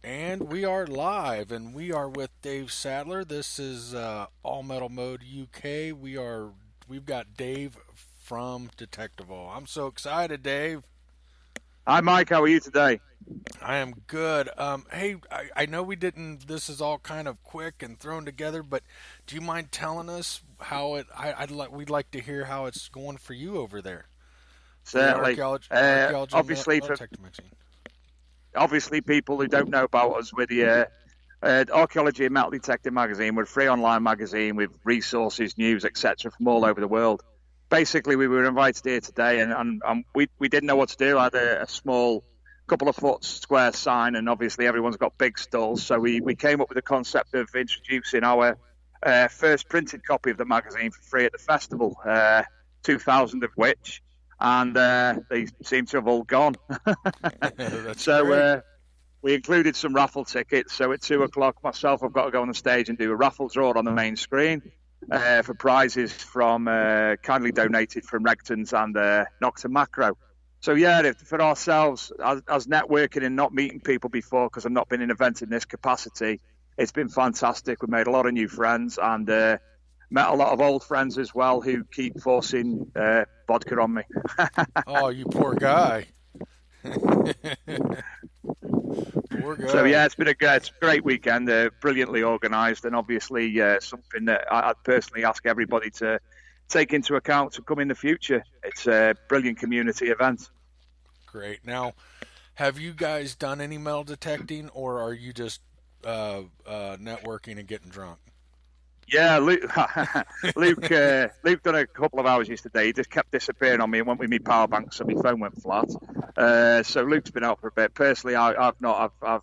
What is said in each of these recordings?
And we are live, and we are with Dave Sadler. This is All Metal Mode UK. We've got Dave from Detectival. I'm so excited, Dave. Hi, Mike. How are you today? I am good. Hey, I know we didn't. This is all kind of quick and thrown together, but do you mind telling us how it? We'd like to hear how it's going for you over there for the Certainly. archaeology Obviously, metal detector magazine. obviously, people who don't know about us, we're the Archeology and Metal Detecting magazine. We're a free online magazine with resources, news, etc. from all over the world. Basically, we were invited here today, and we didn't know what to do. I had a small couple of foot square sign, and obviously everyone's got big stalls. So we came up with the concept of introducing our first printed copy of the magazine for free at the festival, 2,000 of which, and they seem to have all gone. That's So great. we included some raffle tickets. So at 2 o'clock, myself, I've got to go on the stage and do a raffle draw on the main screen for prizes from kindly donated from Regtons and Nocta Macro. So yeah, for ourselves, as networking and not meeting people before, because I've not been in an event in this capacity, it's been fantastic. We've made a lot of new friends and met a lot of old friends as well who keep forcing vodka on me. Oh, you poor guy. Poor So guy. yeah, it's a great weekend, brilliantly organised, and obviously something that I'd personally ask everybody to take into account to come in the future. It's a brilliant community event. Great. Now, have you guys done any metal detecting, or are you just networking and getting drunk? Yeah, Luke, Luke done a couple of hours yesterday. He just kept disappearing on me and went with me power bank, so my phone went flat. So Luke's been out for a bit. Personally, I've not. I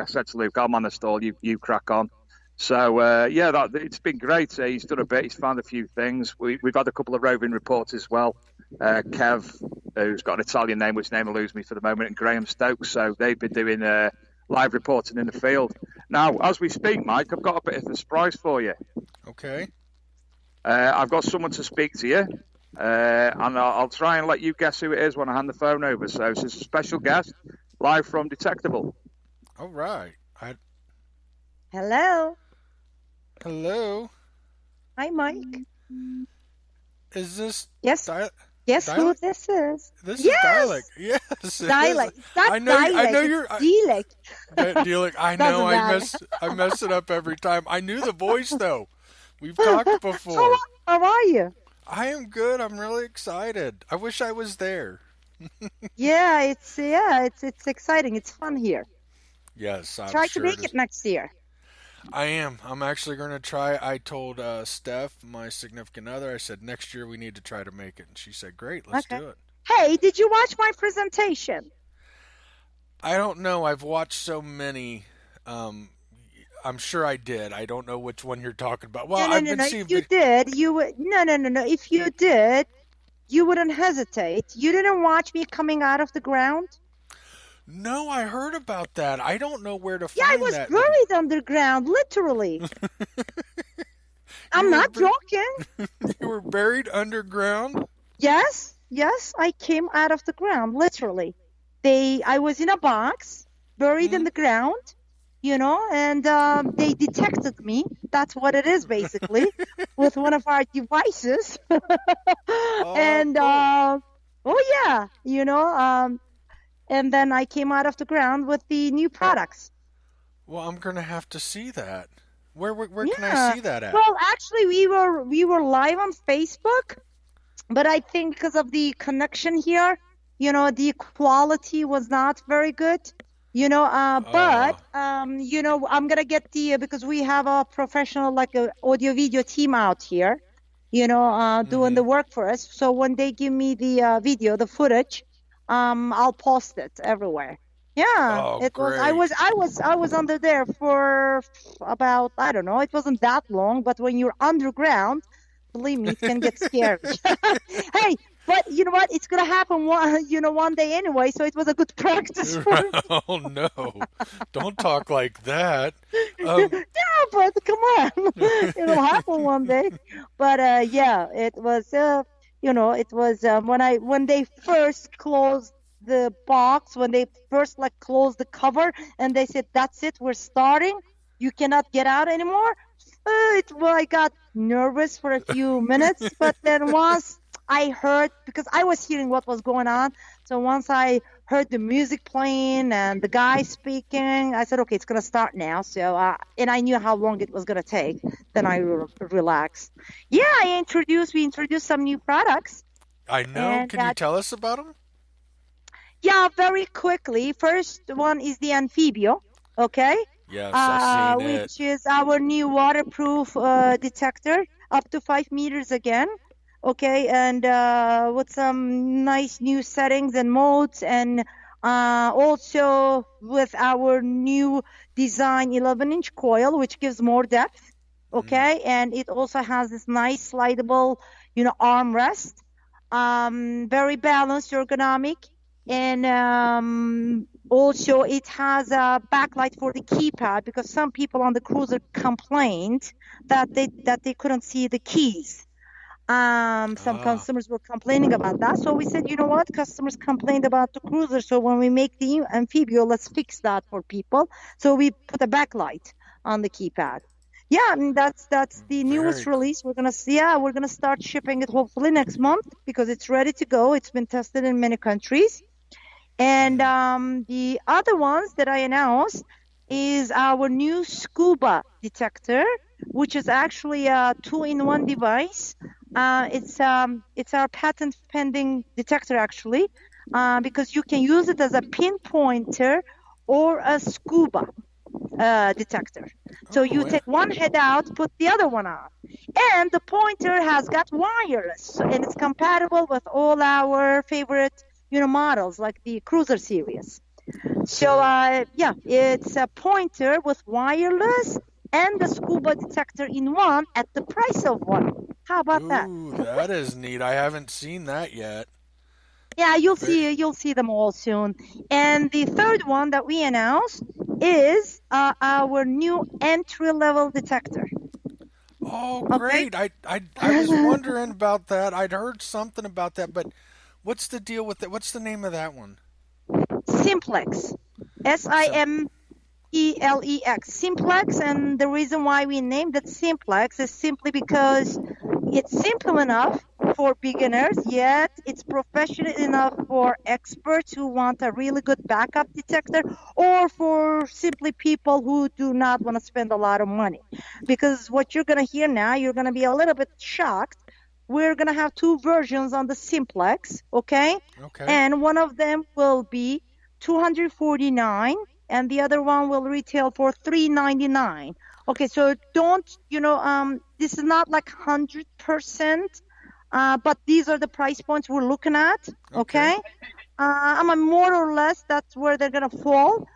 said to Luke, I'm on the stall. You crack on. So yeah, it's been great. He's done a bit. He's found a few things. We've had a couple of roving reports as well. Kev, who's got an Italian name, which name eludes me for the moment, and Graham Stokes. So they've been doing live reporting in the field. Now, as we speak, Mike, I've got a bit of a surprise for you. Okay. I've got someone to speak to you, and I'll try and let you guess who it is when I hand the phone over. So it's a special guest, live from Detectable. All right. Hello. Hello. Hi, Mike. Is this Yes. di- Guess who dialect? this is? This is Yes. dialect. Yes. It is. Dialect. It's not I know. I dialect. know It's you're. dialect. Dialect. I Doesn't know. matter. I mess it up every time. I knew the voice though. We've talked how, before. how are you? I am good. I'm really excited. I wish I was there. It's exciting. It's fun here. Yes, I'm Try to sure it make is. it next year. I am. I'm actually going to try. I told Steph, my significant other, I said next year we need to try to make it, and she said, "Great, let's Okay. do it." Hey, did you watch my presentation? I don't know. I've watched so many. Um, I'm sure I did. I don't know which one you're talking about. Well, No, no, I've no, been no. If seeing. you did, you would. No, no, no, no. If you did, you wouldn't hesitate. You didn't watch me coming out of the ground? No, I heard about that. I don't know where to Yeah, I find was that video. buried underground, literally. You I'm were not joking. you were buried underground. Yes, yes, I came out of the ground, literally. I was in a box, buried in Hmm? the ground, and they detected me. That's what it is, basically, with one of our devices. Oh, And cool. oh yeah, and then I came out of the ground with the new products. Well, I'm gonna have to see that. Where can I Yeah. see that at? Well, actually, we were live on Facebook. But I think because of the connection here, the quality was not very good. Uh, I'm gonna get because we have a professional like a audio video team out here, doing hmm the work for us. So when they give me the video, the footage, I'll post it everywhere. Yeah, Oh, it was. I great. was. I was under there for about, I don't know. It wasn't that long, but when you're underground, believe me, it can get scary. Hey, but you know what? It's gonna happen one day anyway. So it was a good practice for me. Oh no! Don't talk like that. Um, Yeah, but come on, it'll happen one day. But yeah, it was. It was when they first closed the box when they first like closed the cover and they said, "That's it, we're starting. You cannot get out anymore." Well, I got nervous for a few minutes, but then once I heard, because I was hearing what was going on, so once I heard the music playing and the guy speaking, I said, "Okay, it's gonna start now." So, and I knew how long it was gonna take. Then I relaxed. Yeah, we introduced some new products, I know. and Can you tell us about them? yeah, very quickly. First one is the Amphibio, okay, Yes, I seen it. which is our new waterproof detector, up to 5 meters again, okay, and with some nice new settings and modes, and also with our new design 11-inch coil, which gives more depth, okay, and it also has this nice slidable, armrest, very balanced, ergonomic. And also it has a backlight for the keypad, because some people on the cruiser complained that they couldn't see the keys. Some customers were complaining about that. So we said, you know what? Customers complained about the cruiser. So when we make the Amphibio, let's fix that for people. So we put a backlight on the keypad. Yeah, and that's the newest Very release. We're gonna start shipping it hopefully next month, because it's ready to go. It's been tested in many countries. And the other ones that I announced is our new scuba detector, which is actually a 2-in-1 device. It's our patent pending detector, actually, because you can use it as a pinpointer or a scuba detector. So you take one head out, put the other one on. And the pointer has got wireless, and it's compatible with all our favorite, models like the Cruiser series. So, yeah, it's a pointer with wireless and the scuba detector in one at the price of one. How about that? Ooh, that is neat. I haven't seen that yet. Yeah, you'll see them all soon. And the third one that we announced is our new entry-level detector. Oh, Okay. great. I was wondering about that. I'd heard something about that, but what's the deal with it? What's the name of that one? Simplex. Simplex. Simplex, and the reason why we named it Simplex is simply because it's simple enough for beginners, yet it's professional enough for experts who want a really good backup detector, or for simply people who do not want to spend a lot of money. Because what you're going to hear now, you're going to be a little bit shocked. We're going to have two versions on the Simplex, okay? Okay. And one of them will be $249, and the other one will retail for $399. Okay, so don't, this is not like 100%, but these are the price points we're looking at, okay? More or less, that's where they're going to fall.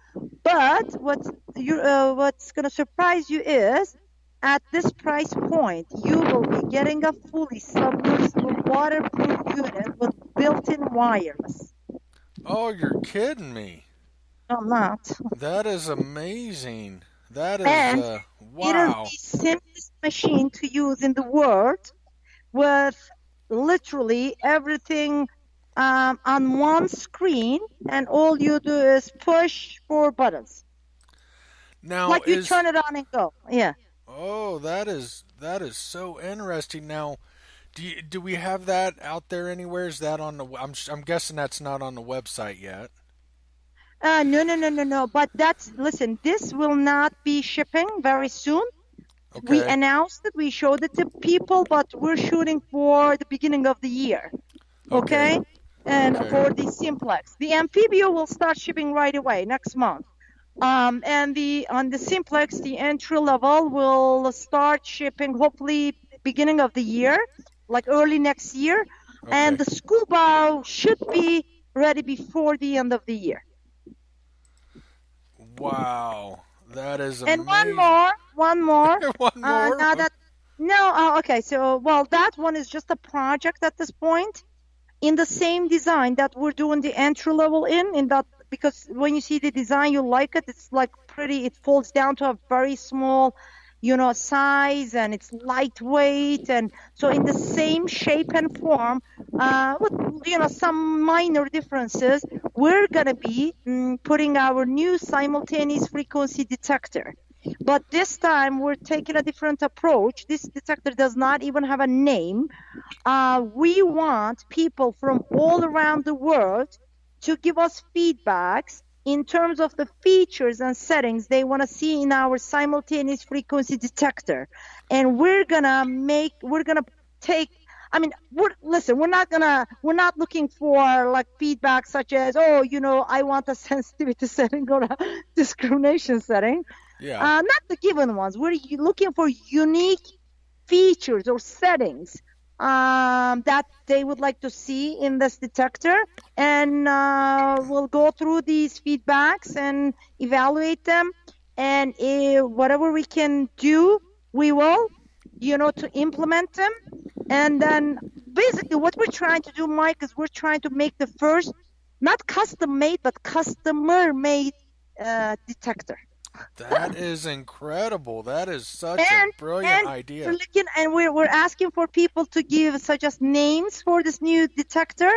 But what's going to surprise you is, at this price point, you will be getting a fully submersible waterproof unit with built-in wireless. Oh, you're kidding me. I'm not. That is amazing. That is And it wow. is the simplest machine to use in the world, with literally everything on one screen, and all you do is push 4 buttons. Now Like you turn it on and go. Yeah. Oh, that is so interesting. Now, do we have that out there anywhere? Is that on the? I'm guessing that's not on the website yet. No. But listen, this will not be shipping very soon. Okay. We announced it, we showed it to people, but we're shooting for the beginning of the year. Okay? And for the Simplex. The Amphibio will start shipping right away next month. And on the Simplex, the entry level will start shipping hopefully beginning of the year, like early next year. Okay. And the Scuba should be ready before the end of the year. Wow, that is amazing. And one more. One more. Okay. So, that one is just a project at this point, in the same design that we're doing the entry level in that, because when you see the design, you like it. It's like pretty. It folds down to a very small, size, and it's lightweight, and so in the same shape and form, with some minor differences, we're gonna be putting our new simultaneous frequency detector. But this time we're taking a different approach. This detector does not even have a name. We want people from all around the world to give us feedbacks in terms of the features and settings they want to see in our simultaneous frequency detector. And we're not looking for like feedback such as, I want a sensitivity setting or a discrimination setting. Yeah. Not the given ones. We're looking for unique features or settings that they would like to see in this detector, and we'll go through these feedbacks and evaluate them, and whatever we can do, we will, to implement them. And then basically what we're trying to do, Mike, is we're trying to make the first, not custom-made, but customer-made detector. That is incredible. That is such a brilliant idea. We're asking for people to suggest names for this new detector,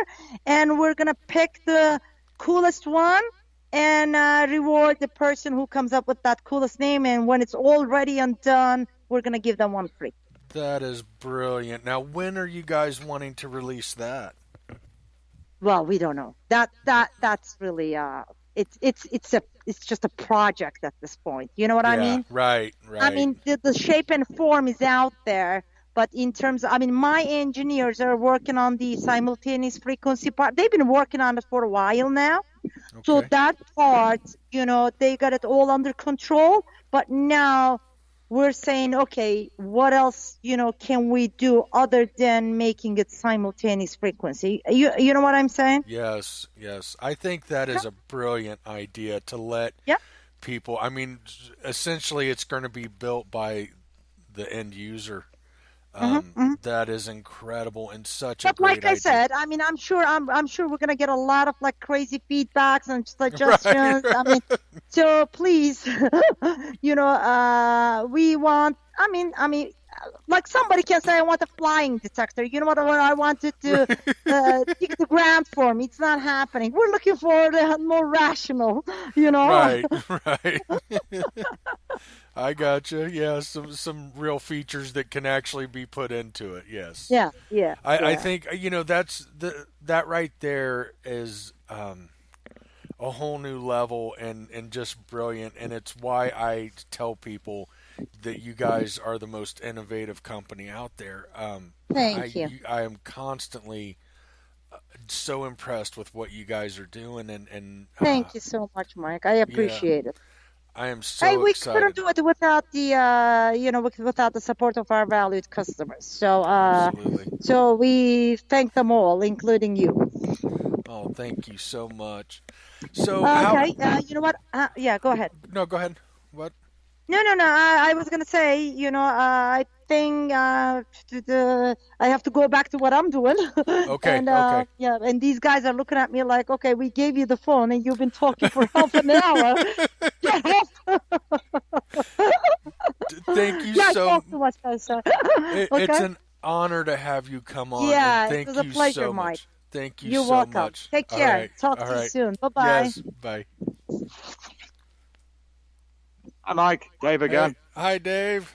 and we're gonna pick the coolest one and reward the person who comes up with that coolest name. And when it's all ready and done, we're gonna give them one free. That is brilliant. Now, when are you guys wanting to release that? Well, we don't know. That's really it's just a project at this point. You know what I mean? Right. I mean, the shape and form is out there, but in terms of, my engineers are working on the simultaneous frequency part. They've been working on it for a while now. Okay. So that part, they got it all under control, but now we're saying, okay, what else, can we do other than making it simultaneous frequency? You know what I'm saying? Yes. I think that is a brilliant idea to let people, essentially it's going to be built by the end user. That is incredible and such a great idea. Like I said, I'm sure we're gonna get a lot of like crazy feedbacks and suggestions. Right. So please, we want. Like somebody can say, I want a flying detector. You know what? I wanted to dig the ground for me. It's not happening. We're looking for the more rational. Right. I gotcha. Yeah, some real features that can actually be put into it. Yes. Yeah. I think that's that right there is a whole new level and just brilliant, and it's why I tell people that you guys are the most innovative company out there. Thank you. I am constantly so impressed with what you guys are doing, and thank you so much, Mike. I appreciate it. I am so excited. We couldn't do it without the without the support of our valued customers. So absolutely. So we thank them all, including you. Oh, thank you so much. So okay, you know what? Go ahead. No, go ahead. What? No. I was gonna say, I think I have to go back to what I'm doing. Okay. And, yeah, and these guys are looking at me like, okay, we gave you the phone and you've been talking for half an hour. Get off. Thank you so much. It's an honor to have you come on. Yeah, thank it was a you pleasure, so Mike. much. Thank you You're so welcome. much. Take care. Right. Talk to you soon. Bye-bye. Yes, bye. Hi, Mike. Dave again. Hey. Hi, Dave.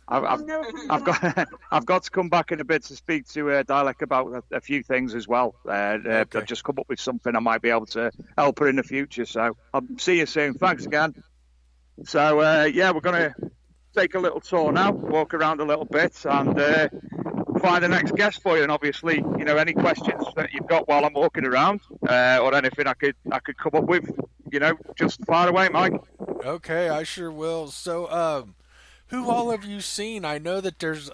I've got to come back in a bit to speak to Dilek about a few things as well. Okay. I've just come up with something I might be able to help her in the future. So I'll see you soon. Thanks again. So we're going to take a little tour now, walk around a little bit, and find the next guest for you. And obviously, any questions that you've got while I'm walking around, or anything I could come up with, just fire away, Mike. Okay, I sure will. So, who all have you seen? I know that there's,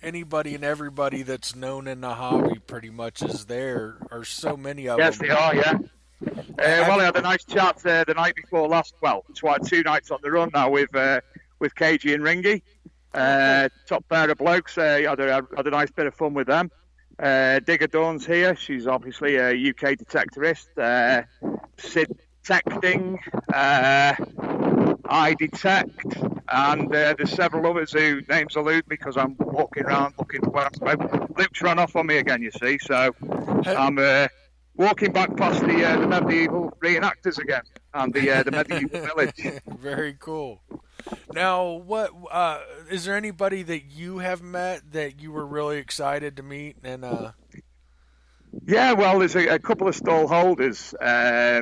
anybody and everybody that's known in the hobby pretty much is there, or so many of them. Yes, they are, yeah. I had a nice chat the night before last. Well, it's 2 nights on the run now with KG and Ringy. Top pair of blokes. Had a nice bit of fun with them. Digger Dawn's here. She's obviously a UK detectorist. Sid Detecting. I Detect. and there's several others whose names elude me because I'm walking around looking for where I'm supposed. Luke's run off on me again, you see, so I'm walking back past the medieval reenactors again and the medieval village. Very cool. Now, what is there anybody that you have met that you were really excited to meet? And Yeah, well, there's a couple of stall holders. I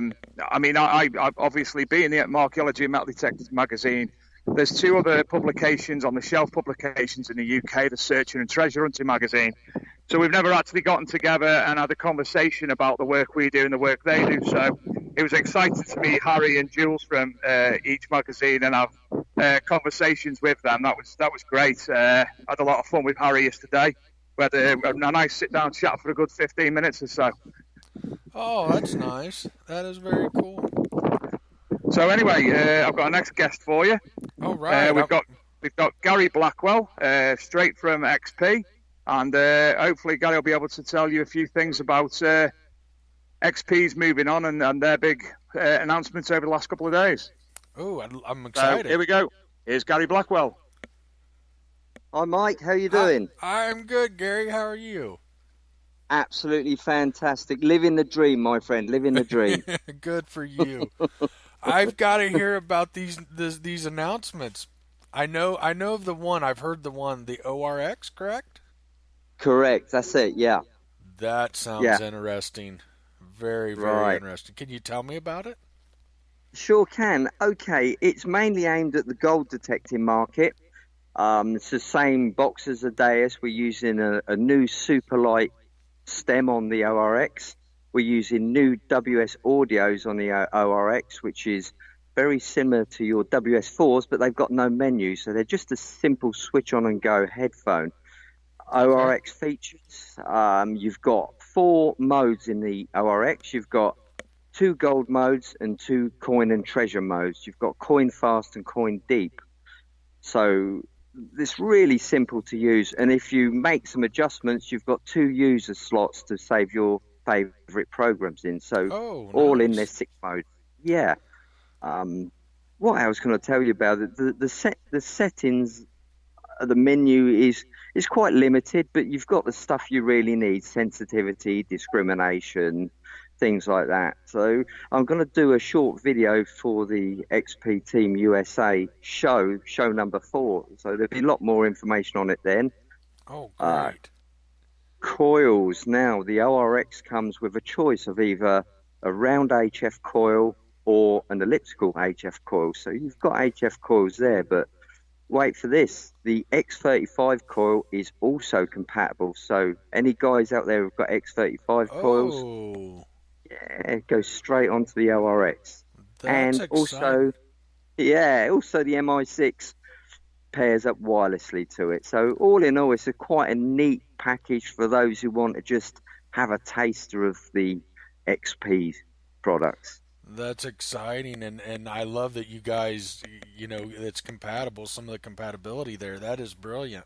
mean, I've obviously being at Archeology and Metal Detectors magazine. There's two other publications on the shelf publications in the UK, the Searcher and Treasure Hunting magazine. So we've never actually gotten together and had a conversation about the work we do and the work they do. So it was exciting to meet Harry and Jules from each magazine and have conversations with them. That was great. Had a lot of fun with Harry yesterday. We had a nice sit-down chat for a good 15 minutes or so. oh, that's nice. That is very cool. So anyway, I've got our next guest for you. All right. We've got Gary Blackwell, straight from XP, and hopefully Gary will be able to tell you a few things about XP's moving on and their big announcements over the last couple of days. Oh, I'm excited. So here we go. Here's Gary Blackwell. Hi, Mike. How you doing? I'm good, Gary. How are you? Absolutely fantastic. Living the dream, my friend. Living the dream. Good for you. I've got to hear about these announcements. I know of the one. I've heard the one, the ORX, correct? Correct. That's it. Yeah. That sounds interesting. Very, very interesting. Can you tell me about it? Sure can. Okay. It's mainly aimed at the gold detecting market. It's the same box as the Deus. We're using a new super light stem on the ORX. We're using new WS audios on the ORX, which is very similar to your WS4s, but they've got no menu, so they're just a simple switch on and go headphone. ORX features, you've got 4 modes in the ORX. You've got 2 gold modes and 2 coin and treasure modes. You've got coin fast and coin deep. So it's really simple to use, and if you make some adjustments, you've got 2 user slots to save your favorite programs in. So all in their 6 modes. Yeah. What else can I tell you about it? The settings, the menu is quite limited, but you've got the stuff you really need: sensitivity, discrimination, things like that. So I'm going to do a short video for the XP Team USA show number 4. So there'll be a lot more information on it then. Oh, great. Coils. Now, the ORX comes with a choice of either a round HF coil or an elliptical HF coil. So you've got HF coils there, but wait for this. The X35 coil is also compatible. So any guys out there who've got X35 coils, yeah, it goes straight onto the ORX. That's and also the MI6 pairs up wirelessly to it. So all in all, it's quite a neat package for those who want to just have a taster of the XP products. That's exciting, and I love that you guys, it's compatible. Some of the compatibility there, that is brilliant.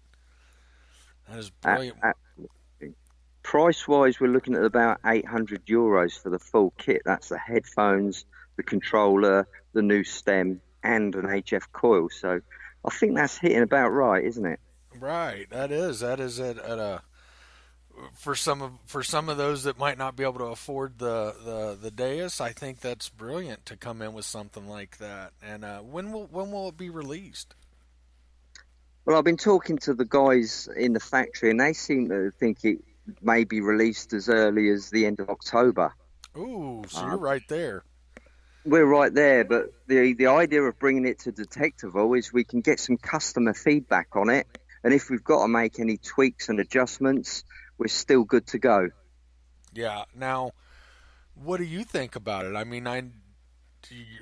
That is brilliant. Absolutely. Price-wise, we're looking at about €800 for the full kit. That's the headphones, the controller, the new stem, and an HF coil. So I think that's hitting about right, isn't it? Right. That is at a for some of those that might not be able to afford the Deus. I think that's brilliant to come in with something like that. And when will it be released? Well, I've been talking to the guys in the factory, and they seem to think it may be released as early as the end of October. Ooh, so you're right there. We're right there, but the idea of bringing it to Detectival is we can get some customer feedback on it, and if we've got to make any tweaks and adjustments, we're still good to go. Yeah. Now, what do you think about it? I mean,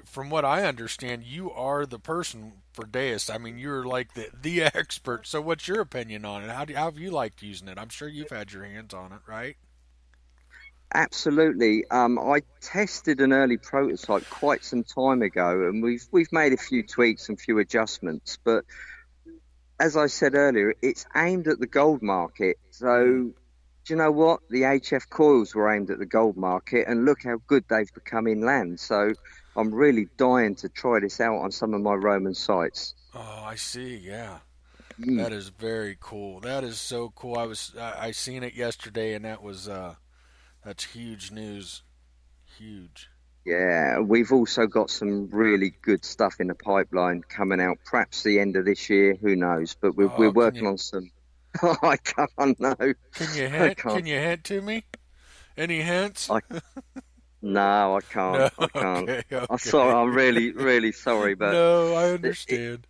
from what I understand, you are the person for Deus. I mean, you're like the expert. So what's your opinion on it? How have you liked using it? I'm sure you've had your hands on it, right? Absolutely. I tested an early prototype quite some time ago, and we've made a few tweaks and few adjustments. But as I said earlier, it's aimed at the gold market. So do you know what? The HF coils were aimed at the gold market, and look how good they've become inland. So I'm really dying to try this out on some of my Roman sites. Oh, I see. Yeah. Mm. That is very cool. That is so cool. I seen it yesterday, and that's huge news. Huge. Yeah, we've also got some really good stuff in the pipeline coming out. Perhaps the end of this year, who knows? But we're Oh, working on some. I can't know. can you I hint? can't. Can you hint to me? Any hints? I no, I can't. No. I can't. Okay. I'm sorry. Okay. I'm really, really sorry, but No, I it, understand.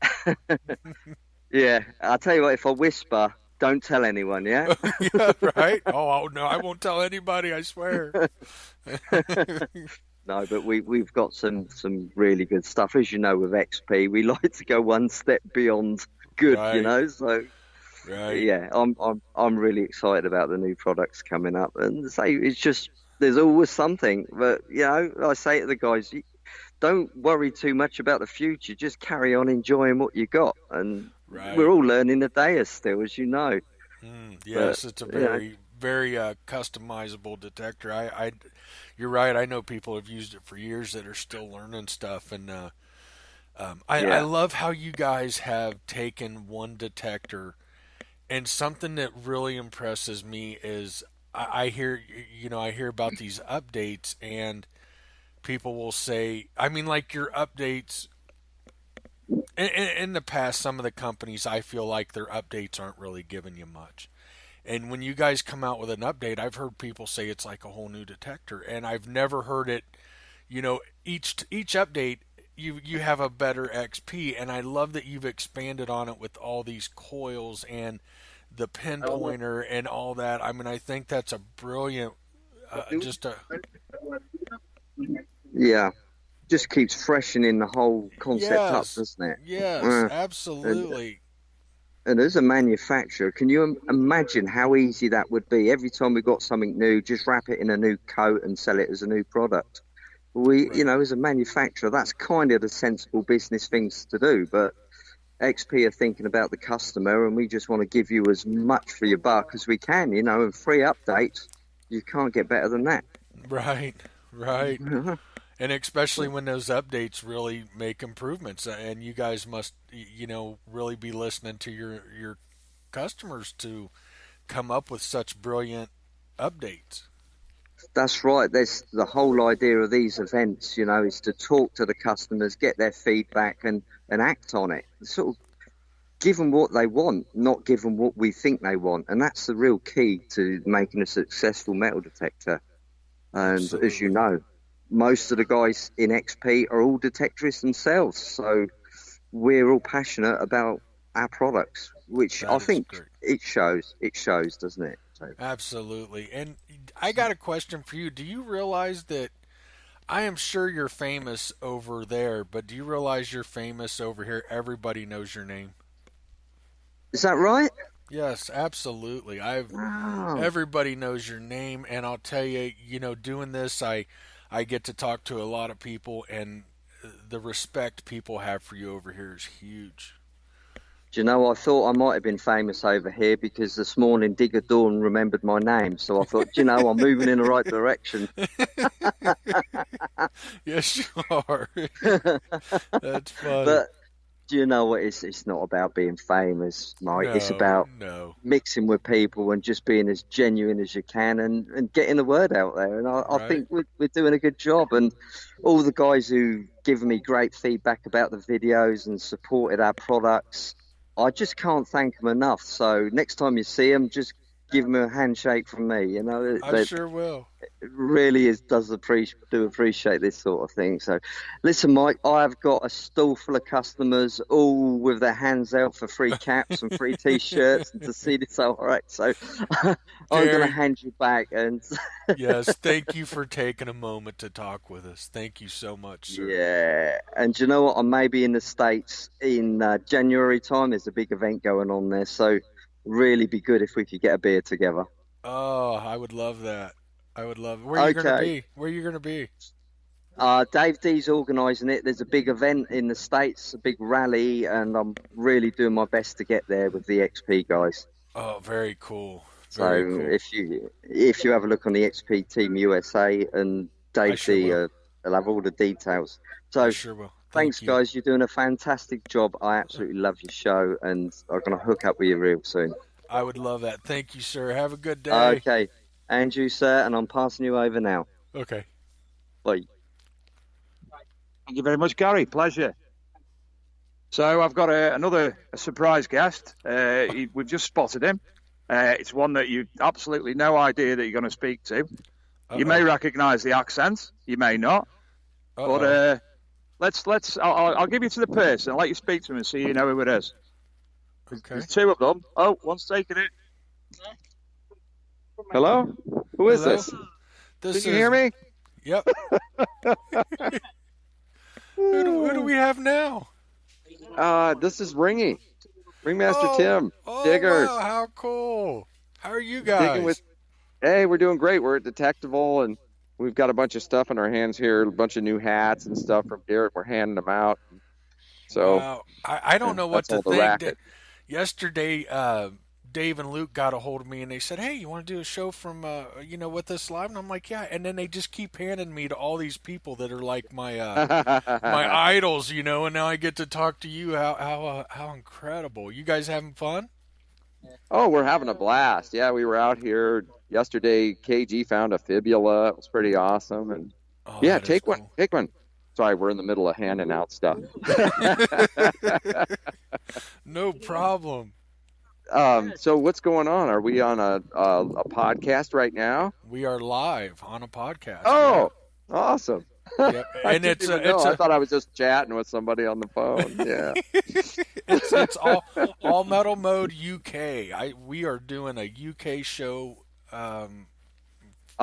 yeah. I'll tell you what. If I whisper, don't tell anyone. Yeah. Yeah. Right. Oh no, I won't tell anybody. I swear. No, but we've got some really good stuff. As you know, with XP, we like to go one step beyond good. Right. So Right. yeah, I'm really excited about the new products coming up. And say it's just there's always something. But I say to the guys, don't worry too much about the future. Just carry on enjoying what you got. And we're Right. all learning the day still, as you know. But Yes, it's a very customizable detector. You're right. I know people have used it for years that are still learning stuff, and I yeah, love how you guys have taken one detector. And something that really impresses me is I hear about these updates, and people will say, I mean, like your updates. In the past, some of the companies, I feel like their updates aren't really giving you much. And when you guys come out with an update, I've heard people say it's like a whole new detector, and I've never heard it. Each update you have a better XP, and I love that you've expanded on it with all these coils and the pinpointer and all that. I mean, I think that's a brilliant, just a yeah. Just keeps freshening the whole concept up, yes, doesn't it? yes, And absolutely, And as a manufacturer, can you imagine how easy that would be? Every time we got something new, just wrap it in a new coat and sell it as a new product. right, As a manufacturer, that's kind of the sensible business things to do. But XP are thinking about the customer, and we just want to give you as much for your buck as we can, and free updates. You can't get better than that. right, right. And especially when those updates really make improvements, and you guys must, really be listening to your customers to come up with such brilliant updates. That's right. There's the whole idea of these events, is to talk to the customers, get their feedback, and act on it. Sort of give them what they want, not give them what we think they want. And that's the real key to making a successful metal detector. And as you Absolutely. know, most of the guys in XP are all detectorists themselves. So we're all passionate about our products, which I That is think great. it shows. It shows, doesn't it? So, Absolutely. And I got a question for you. Do you realize that I am sure you're famous over there, but do you realize you're famous over here? Everybody knows your name. is that right? Yes, absolutely. I've Oh, Everybody knows your name, and I'll tell you, doing this, I get to talk to a lot of people, and the respect people have for you over here is huge. do you know, I thought I might have been famous over here because this morning Digger Dawn remembered my name. So I thought, I'm moving in the right direction. Yes, you are. That's funny. But do you know what? It's not about being famous, Mike. It's No, about no. mixing with people and just being as genuine as you can and getting the word out there. And I Right? think we're doing a good job. And all the guys who given me great feedback about the videos and supported our products, I just can't thank them enough. So next time you see them, just give them a handshake from me. I sure will. really do appreciate this sort of thing. So, listen, Mike, I've got a stall full of customers, all with their hands out for free caps and free t-shirts, and to see this, all right. So, I'm going to Gary, hand you back, and yes, thank you for taking a moment to talk with us. Thank you so much, sir. yeah. And you know what? I may be in the States in January time. There's a big event going on there, so really be good if we could get a beer together. Oh, I would love that. I would love it. Where are you going to Okay. be? Where are you going to be? Dave D's organising it. There's a big event in the States, a big rally, and I'm really doing my best to get there with the XP guys. Oh, very cool. Very So cool. if you have a look on the XP Team USA and I Dave sure D, will. they'll have all the details. So sure will. thanks, Thank you. guys. You're doing a fantastic job. I absolutely love your show, and I'm going to hook up with you real soon. I would love that. Thank you, sir. Have a good day. Okay. And you, sir, and I'm passing you over now. Okay. Bye. Thank you very much, Gary. Pleasure. So I've got another surprise guest. We've just spotted him. It's one that you absolutely no idea that you're going to speak to. You may recognise the accent, you may not. But I'll give you to the person. I'll let you speak to him and see you know who it is. Okay. There's two of them. Oh, one's taking it. Hello? Who is Hello? this? This Can you hear me? Yep. Who do we have now? This is Ringy. Ringmaster Oh, Tim. Oh, Diggers. wow, how cool. How are you guys? Digging with. Hey, we're doing great. We're at Detectival, and we've got a bunch of stuff in our hands here, a bunch of new hats and stuff from Garrett. We're handing them out. So Wow. I don't know what that's to all the think. racket. Yesterday, Dave and Luke got a hold of me and they said, "Hey, you want to do a show from with us live?" And I'm like, "Yeah." And then they just keep handing me to all these people that are like my my idols, and now I get to talk to you. How incredible! You guys having fun? Oh, we're having a blast. Yeah, we were out here yesterday. KG found a fibula. It was pretty awesome. And Oh, yeah, that is take one. cool. Take one. Sorry, we're in the middle of handing out stuff. No problem. So what's going on? Are we on a podcast right now? We are live on a podcast. Oh, awesome. Yeah. Yep. I And didn't even know. I thought I was just chatting with somebody on the phone. Yeah. it's all Metal Mode UK. We are doing a UK show. A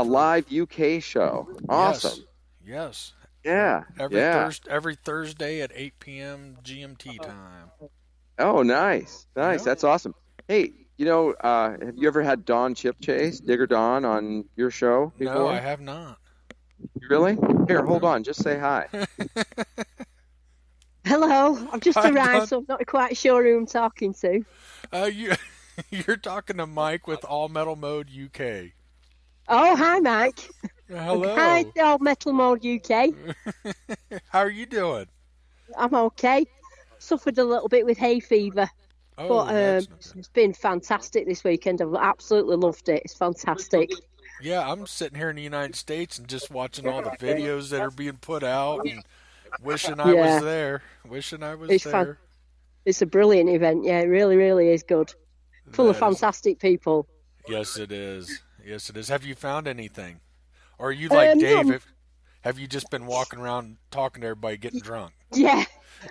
live UK show. Awesome. Yes. Yeah. Every Thursday at 8 p.m. GMT time. Oh, nice. Yeah. That's awesome. Hey, have you ever had Dawn Chip Chase, Digger Dawn, on your show before? No, I have not. Really? Here, hold on. Just say hi. Hello, I've just Hi, arrived, Don. so I'm not quite sure who I'm talking to. You're talking to Mike with All Metal Mode UK. Oh, hi, Mike. Hello. Hi, All Metal Mode UK. How are you doing? I'm okay. Suffered a little bit with hay fever, Oh, but that's not bad. it's been fantastic this weekend. I've absolutely loved it. It's fantastic. Yeah, I'm sitting here in the United States and just watching all the videos that are being put out and wishing I Yeah. was there. Wishing I was It's there. It's a brilliant event. Yeah, it really, really is good. Full of That is- fantastic people. Yes, it is. Yes, it is. Have you found anything? Or are you like no. Dave? Have you just been walking around talking to everybody, getting drunk? Yeah,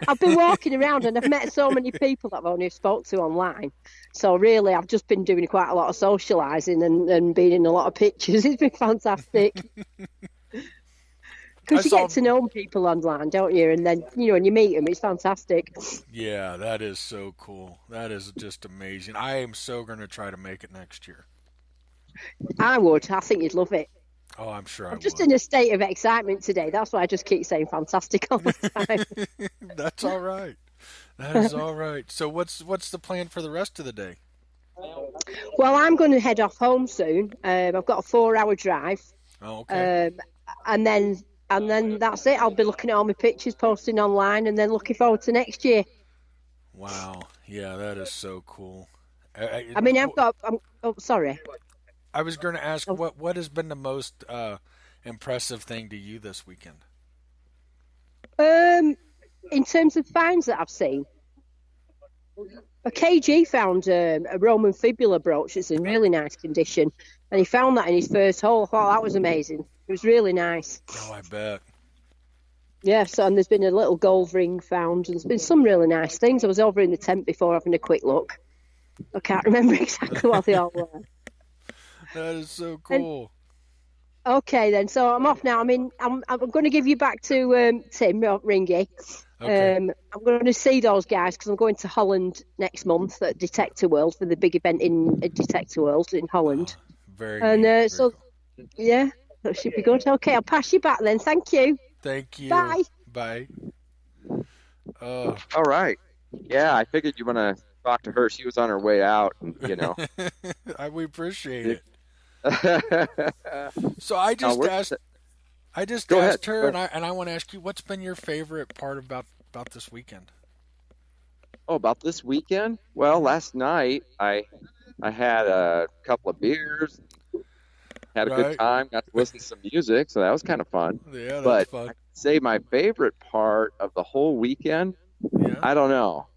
I've been walking around and I've met so many people that I've only spoke to online. So really, I've just been doing quite a lot of socialising and being in a lot of pictures. It's been fantastic. Because you saw- get to know people online, don't you? And then, when you meet them, it's fantastic. Yeah, that is so cool. That is just amazing. I am so going to try to make it next year. I would. I think you'd love it. Oh, I'm sure I I'm just will. in a state of excitement today. That's why I just keep saying fantastic all the time. That's all right. That is all right. So what's the plan for the rest of the day? Well, I'm going to head off home soon. I've got a 4-hour drive. Oh, okay. And then that's it. I'll be looking at all my pictures, posting online, and then looking forward to next year. Wow. Yeah, that is so cool. I mean, sorry. I was going to ask what has been the most impressive thing to you this weekend? In terms of finds that I've seen, a KG found a Roman fibula brooch that's in really nice condition, and he found that in his first hole. Oh, that was amazing. It was really nice. Oh, I bet. Yes, and there's been a little gold ring found, and there's been some really nice things. I was over in the tent before having a quick look. I can't remember exactly what they all were. That is so cool. Okay, then. So I'm off now. I'm going to give you back to Tim Ringy. Okay. I'm going to see those guys because I'm going to Holland next month at Detector World for the big event in Detector World in Holland. Very And neat, very so, cool. yeah, that should be good. Okay, I'll pass you back then. Thank you. Thank you. Bye. Bye. All right. Yeah, I figured you want to talk to her. She was on her way out, We appreciate it. So I just we're- asked. I just Go ahead. asked her, and I want to ask you, what's been your favorite part about this weekend? Oh, about this weekend? Well, Mhm. last night I had a couple of beers, had a good Right? time, got to listen to some music, so that was kind of fun. Yeah, that's But fun. I'd say my favorite part of the whole weekend, Yeah. I don't know.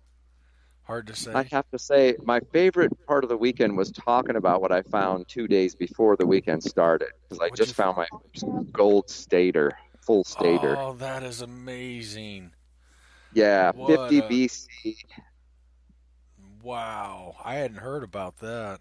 Hard to I say. have to say my favorite part of the weekend was talking about what I found 2 days before the weekend started because I What'd you? just found my first gold stater, full stater. Oh, that is amazing. Yeah, What 50 a BC. wow! I hadn't heard about that.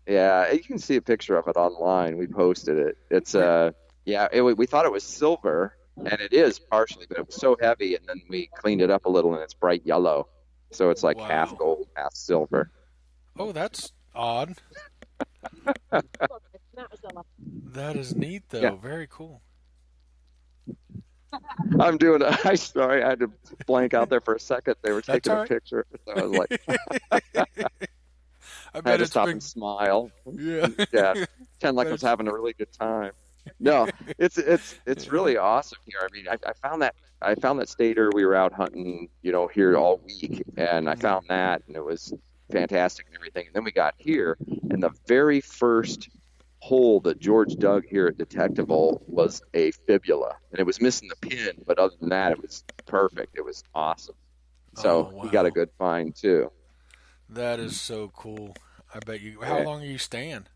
Yeah, you can see a picture of it online. We posted it. It's Wait, yeah, we thought it was silver, and it is partially, but it was so heavy, and then we cleaned it up a little, and it's bright yellow, so it's like half wow. gold, half silver. Oh, that's odd. That is neat, Yeah, though. Very cool. I'm doing. I sorry, I had to blank out there for a second. They were That's taking all a right. picture, so I was like, I I had bet to it's stop and been. smile. Yeah. Yeah, pretend like I Bet was it's. having a really good time. No, it's Yeah. really awesome here. I mean, I found that stater. We were out hunting, here all week, and I Mhm. found that, and it was fantastic and everything. And then we got here, and the very first hole that George dug here at Detectival was a fibula, and it was missing the pin, but other than that, it was perfect. It was awesome. Oh So he got a wow, good find too. that is so cool. I bet you. How Yeah. long are you staying?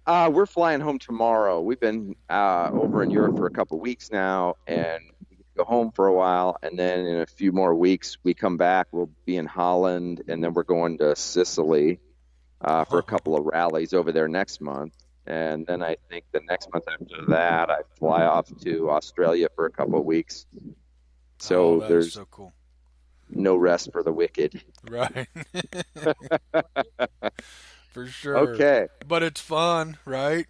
We're flying home tomorrow. We've been over in Europe for a couple weeks now, and we get to go home for a while, and then in a few more weeks we come back. We'll be in Holland, and then we're going to Sicily for a couple of rallies over there next month. And then I think the next month after that, I fly off to Australia for a couple of weeks. Oh, So that is there's so cool. no rest for the wicked. Right. For sure. Okay. But it's fun, right?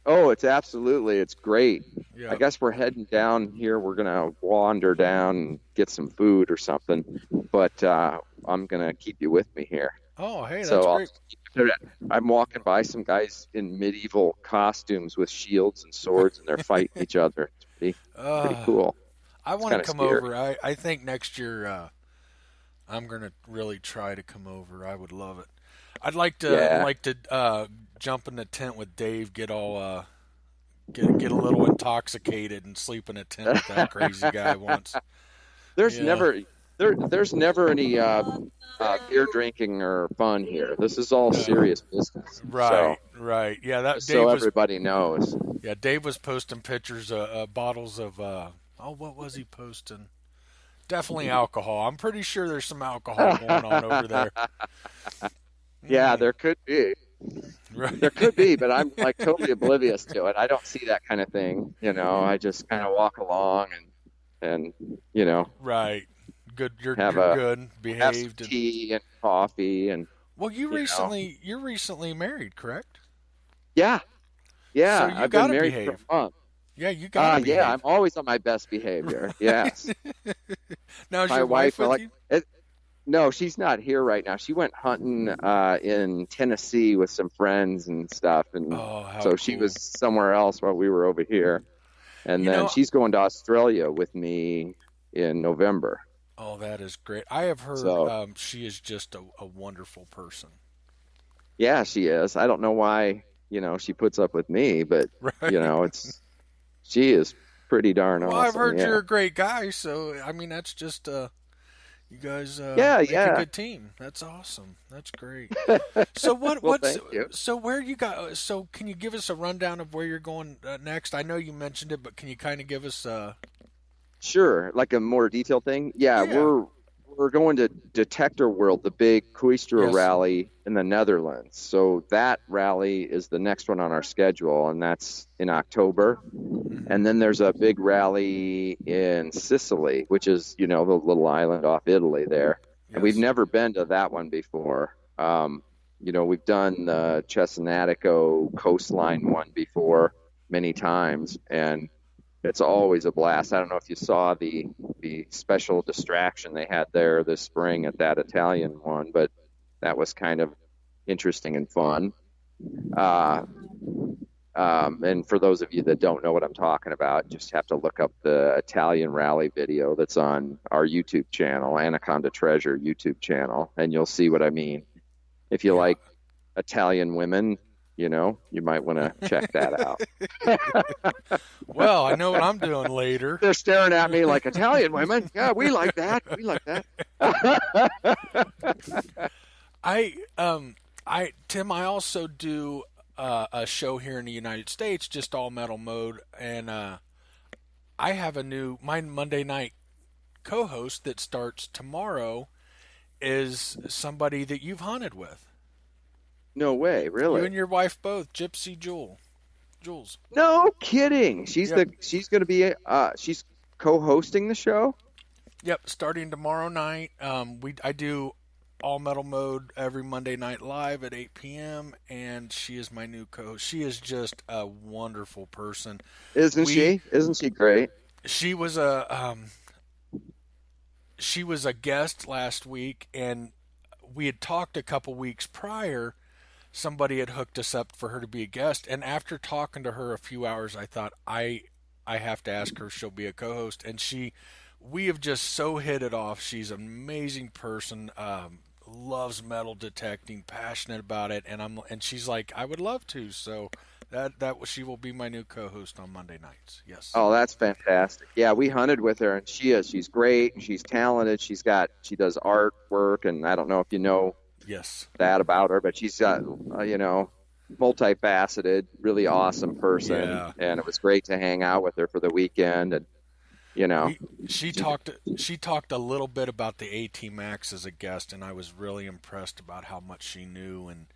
Oh, it's great. I Yeah. guess we're heading down here. We're gonna wander down and get some food or something. But I'm gonna keep you with me here. Oh, hey, that's So great. I'm walking by some guys in medieval costumes with shields and swords, and they're fighting each other. It's pretty Uh, cool. I It's want to kind of come scary. over. I think next year I'm gonna really try to come over. I would love it. I'd Yeah. like to jump in the tent with Dave, get all get a little intoxicated and sleep in a tent with that crazy guy once. There's Yeah. never there's never any beer drinking or fun here. This is all Uh, serious business. So right, right. Yeah, that just so Dave was everybody knows. yeah, Dave was posting pictures of bottles of oh, what was he posting? Definitely alcohol. I'm pretty sure there's some alcohol going on over there. Yeah, Mm, there could be. right. There could be, but I'm like totally oblivious to it. I don't see that kind of thing. I just kind of walk along and Right. Good. have You're a good. have some Behaved and tea and coffee and well, you know. you're recently married, correct? Yeah, So yeah. you I've been gotta married for behave. a month. Yeah, you gotta Yeah, I'm behave. always on my best behavior. Yes. Now is My your wife wife, with you? no, she's not here right now. She went hunting in Tennessee with some friends and stuff, and Oh, how so she was cool. somewhere else while we were over here. And You then know, she's going to Australia with me in November. oh, that is great. I have heard So she is just a wonderful person. yeah, she is. I don't know why, she puts up with me, but Right. she is pretty darn Well, I've awesome. heard Yeah. you're a great guy, so I mean that's just you guys Yeah, make a yeah. good team. That's awesome. That's great. So Well, thank you. so where you got so can you give us a rundown of where you're going next? I know you mentioned it, but can you kind of give us Sure, like a more detailed thing. Yeah, yeah. we're going to Detector World, the big Koistra Yes. rally in the Netherlands. So that rally is the next one on our schedule, and that's in October. Hmm. And then there's a big rally in Sicily, which is, the little island off Italy there. And we've Yes. never been to that one before. We've done the Cesenatico coastline one before many times, and it's always a blast. I don't know if you saw the special distraction they had there this spring at that Italian one, but that was kind of interesting and fun. Uh, And for those of you that don't know what I'm talking about, just have to look up the Italian rally video that's on our YouTube channel, Anaconda Treasure YouTube channel, and you'll see what I mean. If you Yeah. like Italian women, you might want to check that out. Well, I know what I'm doing later. They're staring at me like, Italian women? Yeah, we like that. We like that. Tim, I also do a show here in the United States, just all metal mode, and I have my Monday night co-host that starts tomorrow is somebody that you've hunted with. No way, really? You and your wife both, Gypsy Jules. No kidding. She's Yep. she's going to be she's co-hosting the show. Yep, starting tomorrow night. I do all metal mode every Monday night live at 8 p.m. and she is my new co-host. She is just a wonderful person. Isn't she? Isn't she great? She was a guest last week, and we had talked a couple weeks prior. Somebody had hooked us up for her to be a guest, and after talking to her a few hours, I thought I have to ask her if she'll be a co-host, and we have just so hit it off. She's an amazing person, loves metal detecting, passionate about it, and she's like, I would love to. So she will be my new co-host on Monday nights. Yes. Oh, that's fantastic. Yeah, we hunted with her, and she's great, and she's talented. She does artwork, and I don't know if you know Yes. that about her, but she's got multifaceted, really awesome person. Yeah. And it was great to hang out with her for the weekend, and She talked a little bit about the AT Max as a guest, and I was really impressed about how much she knew, and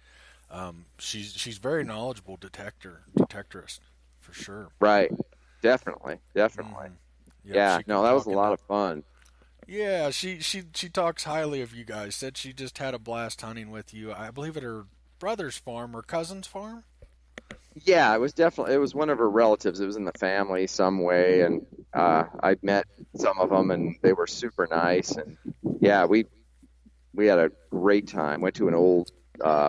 she's very knowledgeable detectorist for sure. Right. Definitely. Mhm. Yeah, she no, can that was talk a lot of fun. Yeah, she talks highly of you guys. Said she just had a blast hunting with you. I believe at her brother's farm or cousin's farm. Yeah, it was one of her relatives. It was in the family some way, and I met some of them, and they were super nice. And yeah, we had a great time. Went to an old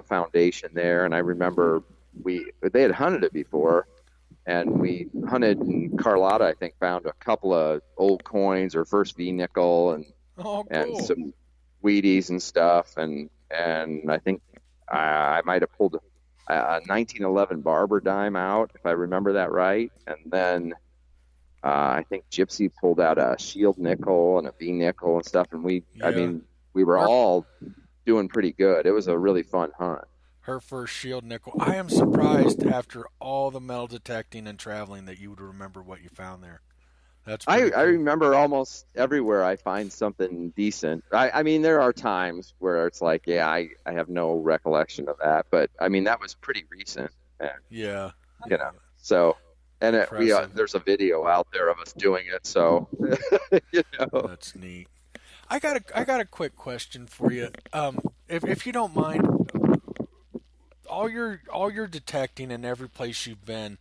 foundation there, and I remember they had hunted it before, and we hunted, and Carlotta, I think, found a couple of old coins, or first V nickel, and Oh, and cool. some Wheaties and stuff, and I think I might have pulled a 1911 Barber dime out, if I remember that right, and then I think Gypsy pulled out a Shield nickel and a V nickel and stuff, and we were all doing pretty good. It was a really fun hunt. Her first Shield nickel. I am surprised after all the metal detecting and traveling that you would remember what you found there. That's I pretty cool. remember almost everywhere I find something decent. I mean, there are times where it's like, yeah, I have no recollection of that, but I mean, that was pretty recent. And, Yeah. So, and Impressive. there's a video out there of us doing it. So, That's neat. I got a quick question for you. If you don't mind, all your detecting in every place you've been,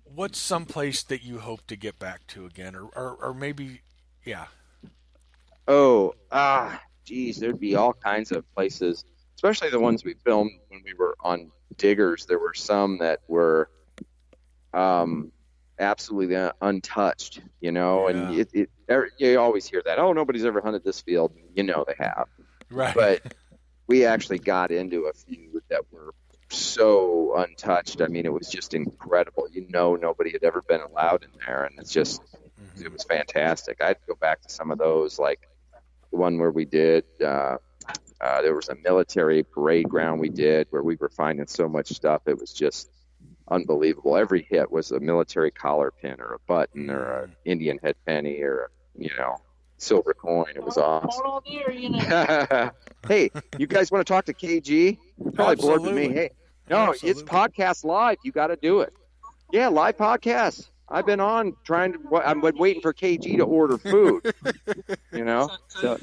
what's some place that you hope to get back to again, or maybe, yeah. Oh, geez, there'd be all kinds of places, especially the ones we filmed when we were on Diggers. There were some that were absolutely untouched, and you always hear that, oh, nobody's ever hunted this field. They have. Right. But we actually got into a few that were so untouched. I mean, it was just incredible. Nobody had ever been allowed in there, and it was fantastic. I'd go back to some of those, like the one where we did. There was a military parade ground we did where we were finding so much stuff. It was just unbelievable. Every hit was a military collar pin or a button or an Indian head penny or silver coin. It was awesome. Hey, you guys want to talk to KG? Probably bored with me. Hey, no, Absolutely. it's podcast live. You got to do it. Yeah, live podcast. I've been on I'm waiting for KG to order food. So,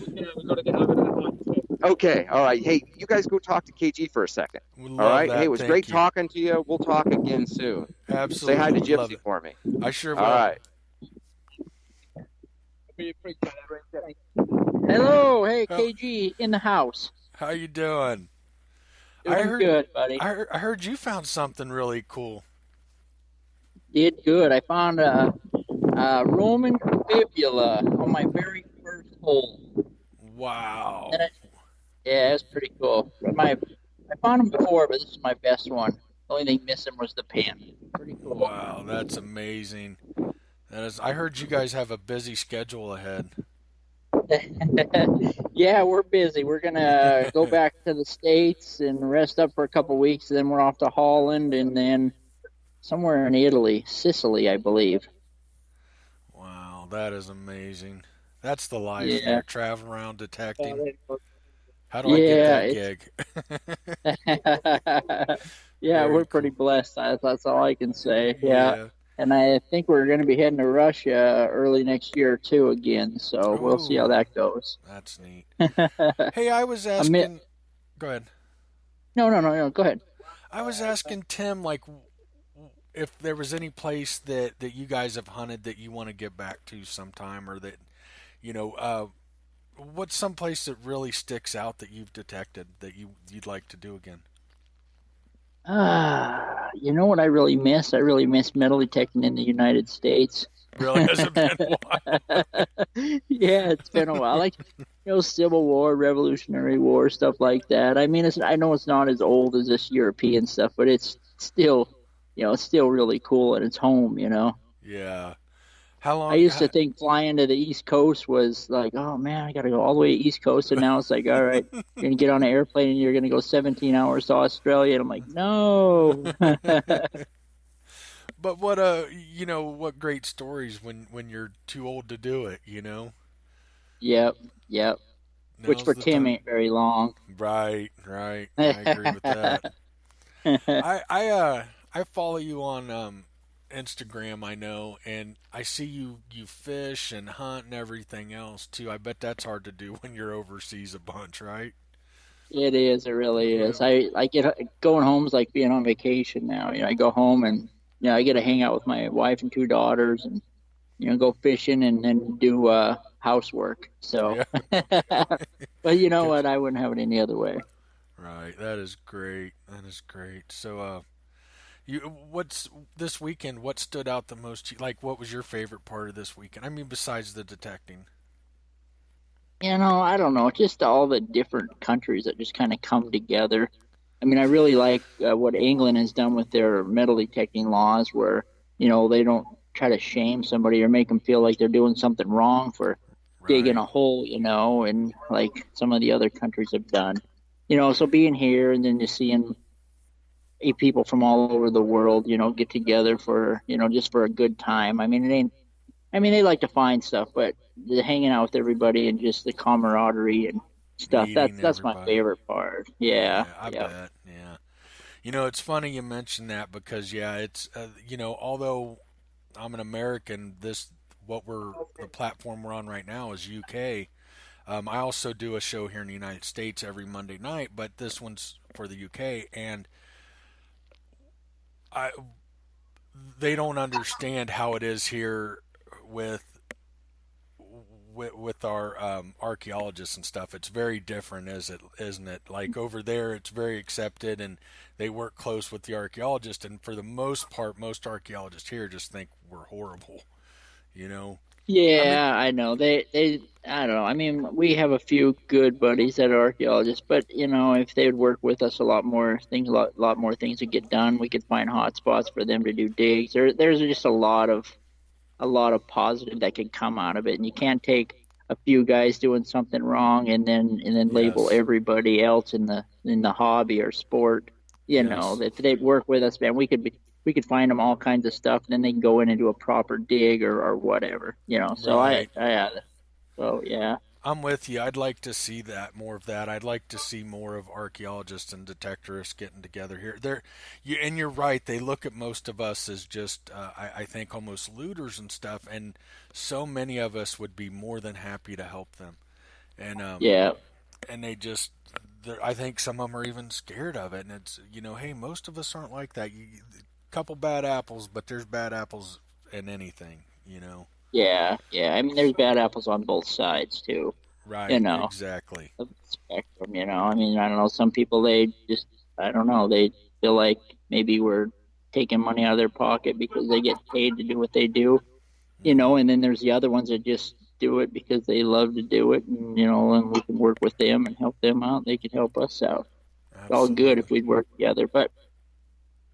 okay, all right. Hey, you guys go talk to KG for a second. We All love right. that. Hey, it was Thank great you. talking to you. We'll talk again soon. Absolutely. Say hi to Love Gypsy it. for me. I sure will. All right. Hello, hey Oh. KG in the house. How you doing? Doing good, buddy. I heard you found something really cool. Did good. I found a Roman fibula on my very first hole. And Wow. yeah, it's pretty cool. I found them before, but this is my best one. The only thing missing was the pin. Pretty cool. Wow, that's amazing. That is. I heard you guys have a busy schedule ahead. Yeah, we're busy. We're gonna go back to the States and rest up for a couple weeks. Then we're off to Holland and then somewhere in Italy, Sicily, I believe. Wow, that is amazing. That's the life Yeah. there, traveling around detecting. How do I get Yeah, that it's gig? yeah, we're Very pretty cool. blessed. That's all I can say. Yeah. Yeah. And I think we're going to be heading to Russia early next year too again. So we'll see how Oh, that goes. that's neat. Hey, I was I mean, asking. Go ahead. no. Go ahead. I was asking Tim, like, if there was any place that you guys have hunted that you want to get back to sometime, or that you know, what's some place that really sticks out that you've detected that you'd like to do again? You know what I really miss? I really miss metal detecting in the United States. Really hasn't been a while. Yeah, it's been a while. Like, Civil War, Revolutionary War, stuff like that. I mean, I know it's not as old as this European stuff, but it's still, it's still really cool and it's home. Yeah. How I long? used to think flying to the East Coast was like, oh man, I got to go all the way to East Coast, and now it's like, all right, you're gonna get on an airplane and you're gonna go 17 hours to Australia, and I'm like, no. But what great stories when you're too old to do it, you know? Yep, yep. Which Now's for the Tim time. ain't very long. Right, right. I agree with that. I follow you on Instagram, I know, and I see you fish and hunt and everything else too. I bet that's hard to do when you're overseas a bunch, right? It is. It really is. Yeah. I get going home is like being on vacation now. I go home and I get to hang out with my wife and two daughters and go fishing and then do housework. So, Yeah. but you know Good. what? I wouldn't have it any other way. Right. That is great. That is great. So you what's this weekend, what stood out the most to you? Like what was your favorite part of this weekend? I mean besides the detecting. I don't know, just all the different countries that just kind of come together. I mean, I really like what England has done with their metal detecting laws, where they don't try to shame somebody or make them feel like they're doing something wrong for digging Right. a hole, and like some of the other countries have done. So being here and then just seeing people from all over the world, get together for, just for a good time. I mean, it ain't I mean, they like to find stuff, but the hanging out with everybody and just the camaraderie and stuff, Meeting that's my everybody. favorite part. Yeah, Yeah, I yeah. bet. Yeah. It's funny you mentioned that because yeah, it's although I'm an American, the platform we're on right now is UK. I also do a show here in the United States every Monday night, but this one's for the UK, and I they don't understand how it is here with with our archaeologists and stuff. It's very different, isn't it? Like over there, it's very accepted, and they work close with the archaeologist. And for the most part, most archaeologists here just think we're horrible. You know, I mean, Yeah, I know. I don't know. I mean, we have a few good buddies that are archaeologists, but if they would work with us, a lot more things would get done. We could find hot spots for them to do digs. There's just a lot of positive that can come out of it, and you can't take a few guys doing something wrong and then label yes, everybody else in the hobby or sport. yes, If they'd work with us, man, we could find them all kinds of stuff, and then they can go in and do a proper dig or whatever. So right. so yeah. I'm with you. I'd like to see that more of that. I'd like to see more of archaeologists and detectorists getting together here. And you're right. They look at most of us as just, I think, almost looters and stuff. And so many of us would be more than happy to help them. And Yeah. and they just, I think some of them are even scared of it. And it's, hey, most of us aren't like that. Couple bad apples, but there's bad apples in anything. Yeah, yeah. I mean, there's bad apples on both sides too. You Right. know, Exactly. of the spectrum. I mean, I don't know. Some people, they just, I don't know. They feel like maybe we're taking money out of their pocket because they get paid to do what they do, you know. And then there's the other ones that just do it because they love to do it, and you know, and we can work with them and help them out. They can help us out. It's all good if we'd work together, but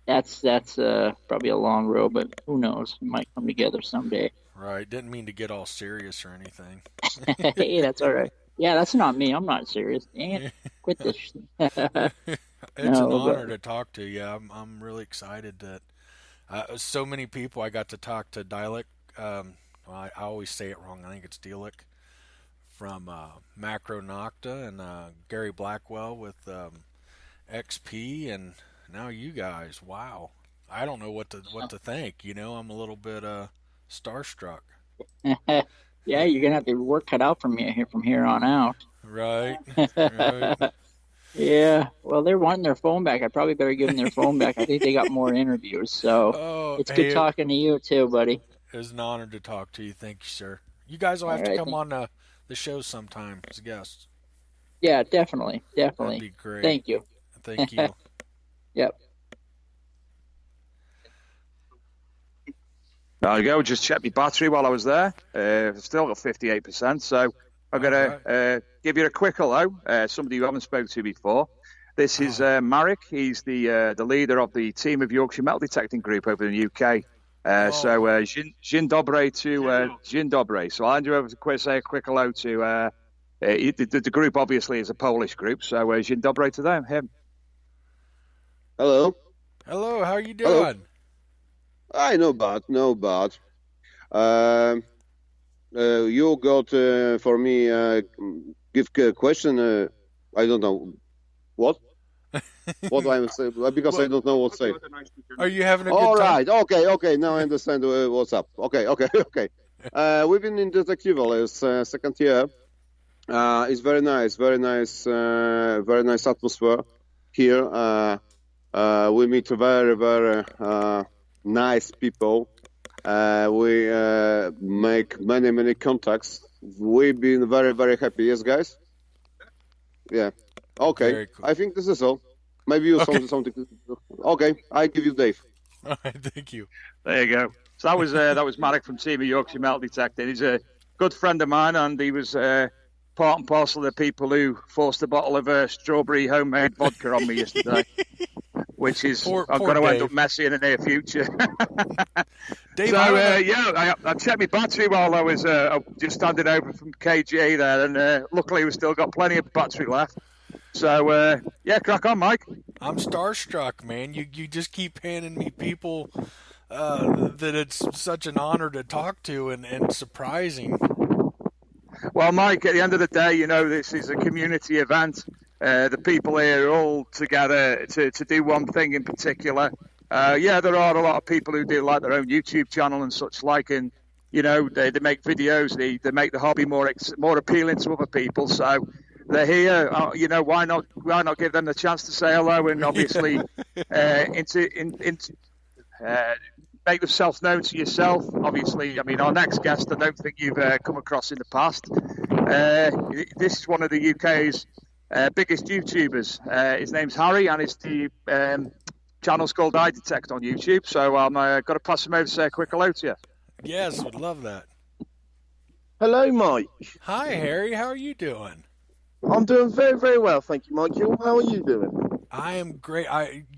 that's probably a long road, but who knows? It might come together someday. Right. Didn't mean to get all serious or anything. Hey, that's all right. Yeah, that's not me. I'm not serious. Dang it. Quit this. It's an honor to talk to you. I'm really excited that so many people I got to talk to. Dialect, I always say it wrong. I think it's Dialect from Macro Nocta, and Gary Blackwell with XP, and now you guys. Wow. I don't know what to think. You know, I'm a little bit starstruck. Yeah, you're gonna have to work cut out from here on out. Right. Right. Yeah. Well, they're wanting their phone back. I probably better give them their phone back. I think they got more interviews. So it's good talking to you too, buddy. It was an honor to talk to you. Thank you, sir. You guys will have to come on the show sometime as guests. Yeah, definitely. That'd be great. Thank you. Thank you. Yep. There you go. Just checked my battery while I was there. Still got 58%. So I'm going to give you a quick hello. Somebody you haven't spoken to before. This is Marek. He's the leader of the team of Yorkshire Metal Detecting Group over in the UK. So Dzień dobry to Dzień dobry. So I'll hand you over to say a quick hello to the group. Obviously, is a Polish group. So Dzień dobry to him. Hello. Hello. How are you doing? No bad. You got for me give a question. I don't know what. What I'm saying because I don't know what to say. Are you having a good All time? right. Okay. Now I understand what's up. Okay. We've been in Detectival. It's second year. It's very nice. Very nice atmosphere here. We meet very nice people. We make many contacts. We've been very happy. Yes, guys. Yeah. Okay. Very cool. I think this is all. Maybe you something. Okay. I give you Dave. All right. Thank you. There you go. So that was Marek from Team of Yorkshire Metal Detecting. He's a good friend of mine, and he was part and parcel of the people who forced a bottle of strawberry homemade vodka on me yesterday. Which is I'm going to end up messy in the near future. Dave, so I checked my battery while I was just standing over from KGA there, and luckily we've still got plenty of battery left. So crack on, Mike. I'm starstruck, man. You just keep handing me people that it's such an honor to talk to and surprising. Well, Mike, at the end of the day, you know, this is a community event. The people here are all together to do one thing in particular. There are a lot of people who do like their own YouTube channel and such like, and you know they make videos. They make the hobby more appealing to other people. So they're here. You know, why not give them the chance to say hello and obviously make themselves known to yourself. Obviously, I mean, our next guest, I don't think you've come across in the past. This is one of the UK's biggest YouTubers. His name's Harry, and it's the channel's called I Detect on YouTube. So I'm got to pass him over to say a quick hello to you. Yes, would love that. Hello, Mike. Hi, Harry. How are you doing? I'm doing very well, thank you, Mike. How are you doing? I am great.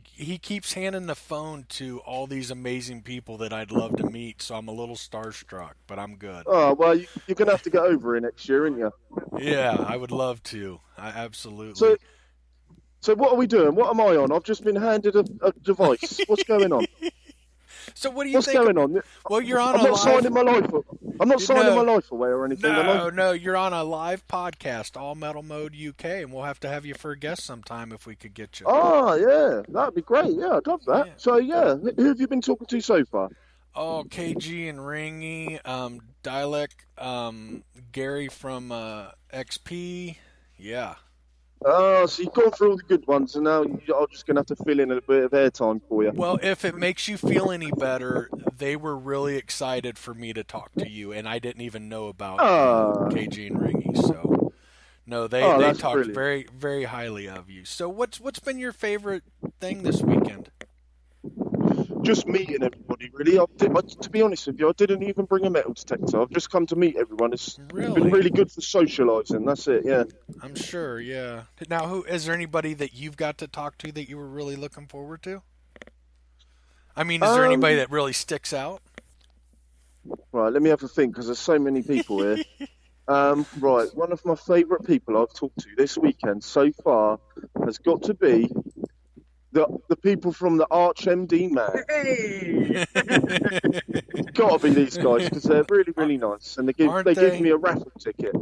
He keeps handing the phone to all these amazing people that I'd love to meet, so I'm a little starstruck, but I'm good. Oh, well, you're going to have to get over it next year, aren't you? Yeah, I would love to. Absolutely. So what are we doing? What am I on? I've just been handed a device. What's going on? So what do you think? What's going on? Well, you're on I'm not signing my life away or anything. No, you're on a live podcast, All Metal Mode UK, and we'll have to have you for a guest sometime if we could get you. Oh, yeah, that'd be great. Yeah, I'd love that. Yeah. So, who have you been talking to so far? Oh, KG and Ringy, Dialect, Gary from XP, yeah. Oh, so you've gone through all the good ones, and now you're just going to have to fill in a bit of airtime for you. Well, if it makes you feel any better, they were really excited for me to talk to you, and I didn't even know about KG and Ringy. So, no, they talked brilliant. Very, very highly of you. So, what's been your favorite thing this weekend? just meeting everybody. Really, to be honest with you, I didn't even bring a metal detector. I've just come to meet everyone. It's Really? been really good for socialising. That's it. Yeah. I'm sure, yeah. Now, who is there anybody that you've got to talk to that you were really looking forward to? I mean, is there anybody that really sticks out? Right, let me have a think because there's so many people here. Right, one of my favourite people I've talked to this weekend so far has got to be the people from the ArchMD man. Hey! Got to be these guys because they're really, really nice, and they give me a raffle ticket.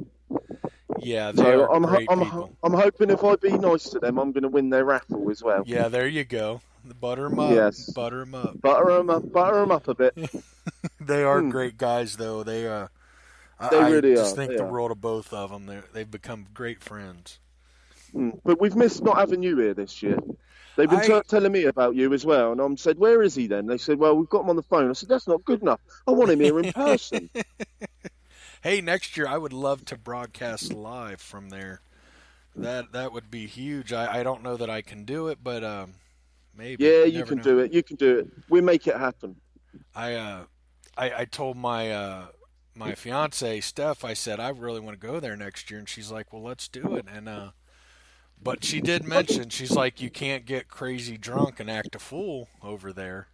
Yeah, they are great people. I'm hoping if I be nice to them, I'm going to win their raffle as well. Yeah, there you go. Butter 'em up. Yes. Butter 'em up. Butter 'em up a bit. They are great guys, though. They really I just are. think They the are. world of both of them. They've become great friends. But we've missed not having you here this year. They've been telling me about you as well, and I said, "Where is he then?" They said, "Well, we've got him on the phone." I said, "That's not good enough. I want him here in person." Hey, next year I would love to broadcast live from there. That would be huge. I don't know that I can do it, but maybe. Yeah, you can do it. You can do it. We make it happen. I told my my fiance Steph. I said I really want to go there next year, and she's like, "Well, let's do it." And but she did mention, she's like, "You can't get crazy drunk and act a fool over there."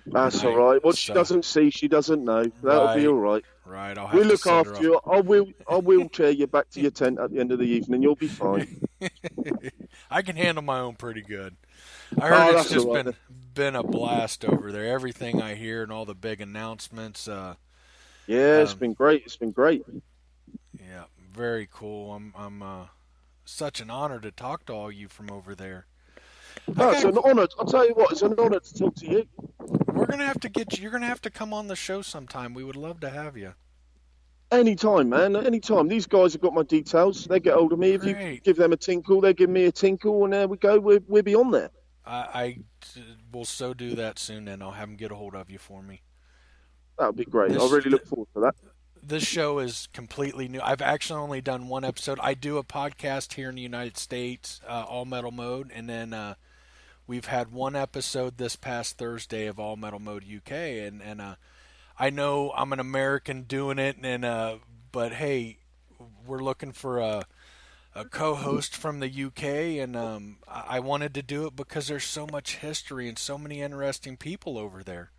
That's all right. What she doesn't see, she doesn't know. That'll be all right. Right. I'll have we'll to look send her after you. I'll wheelchair you back to your tent at the end of the evening. You'll be fine. I can handle my own pretty good. I heard it's just been a blast over there. Everything I hear and all the big announcements. Yeah, it's been great. It's been great. Yeah, very cool. I'm such an honor to talk to all you from over there. No, it's an honor. I'll tell you what, it's an honor to talk to you. We're gonna have to get you. You're gonna have to come on the show sometime. We would love to have you. Anytime, man. Anytime. These guys have got my details. They get hold of me. If you give them a tinkle, they give me a tinkle, and there we go. We'll be on there. I will so do that soon, and I'll have them get a hold of you for me. That would be great. I really look forward to that. This show is completely new. I've actually only done one episode. I do a podcast here in the United States, All Metal Mode, and then we've had one episode this past Thursday of All Metal Mode UK, and I know I'm an American doing it, and but hey, we're looking for a co-host from the UK, and I wanted to do it because there's so much history and so many interesting people over there.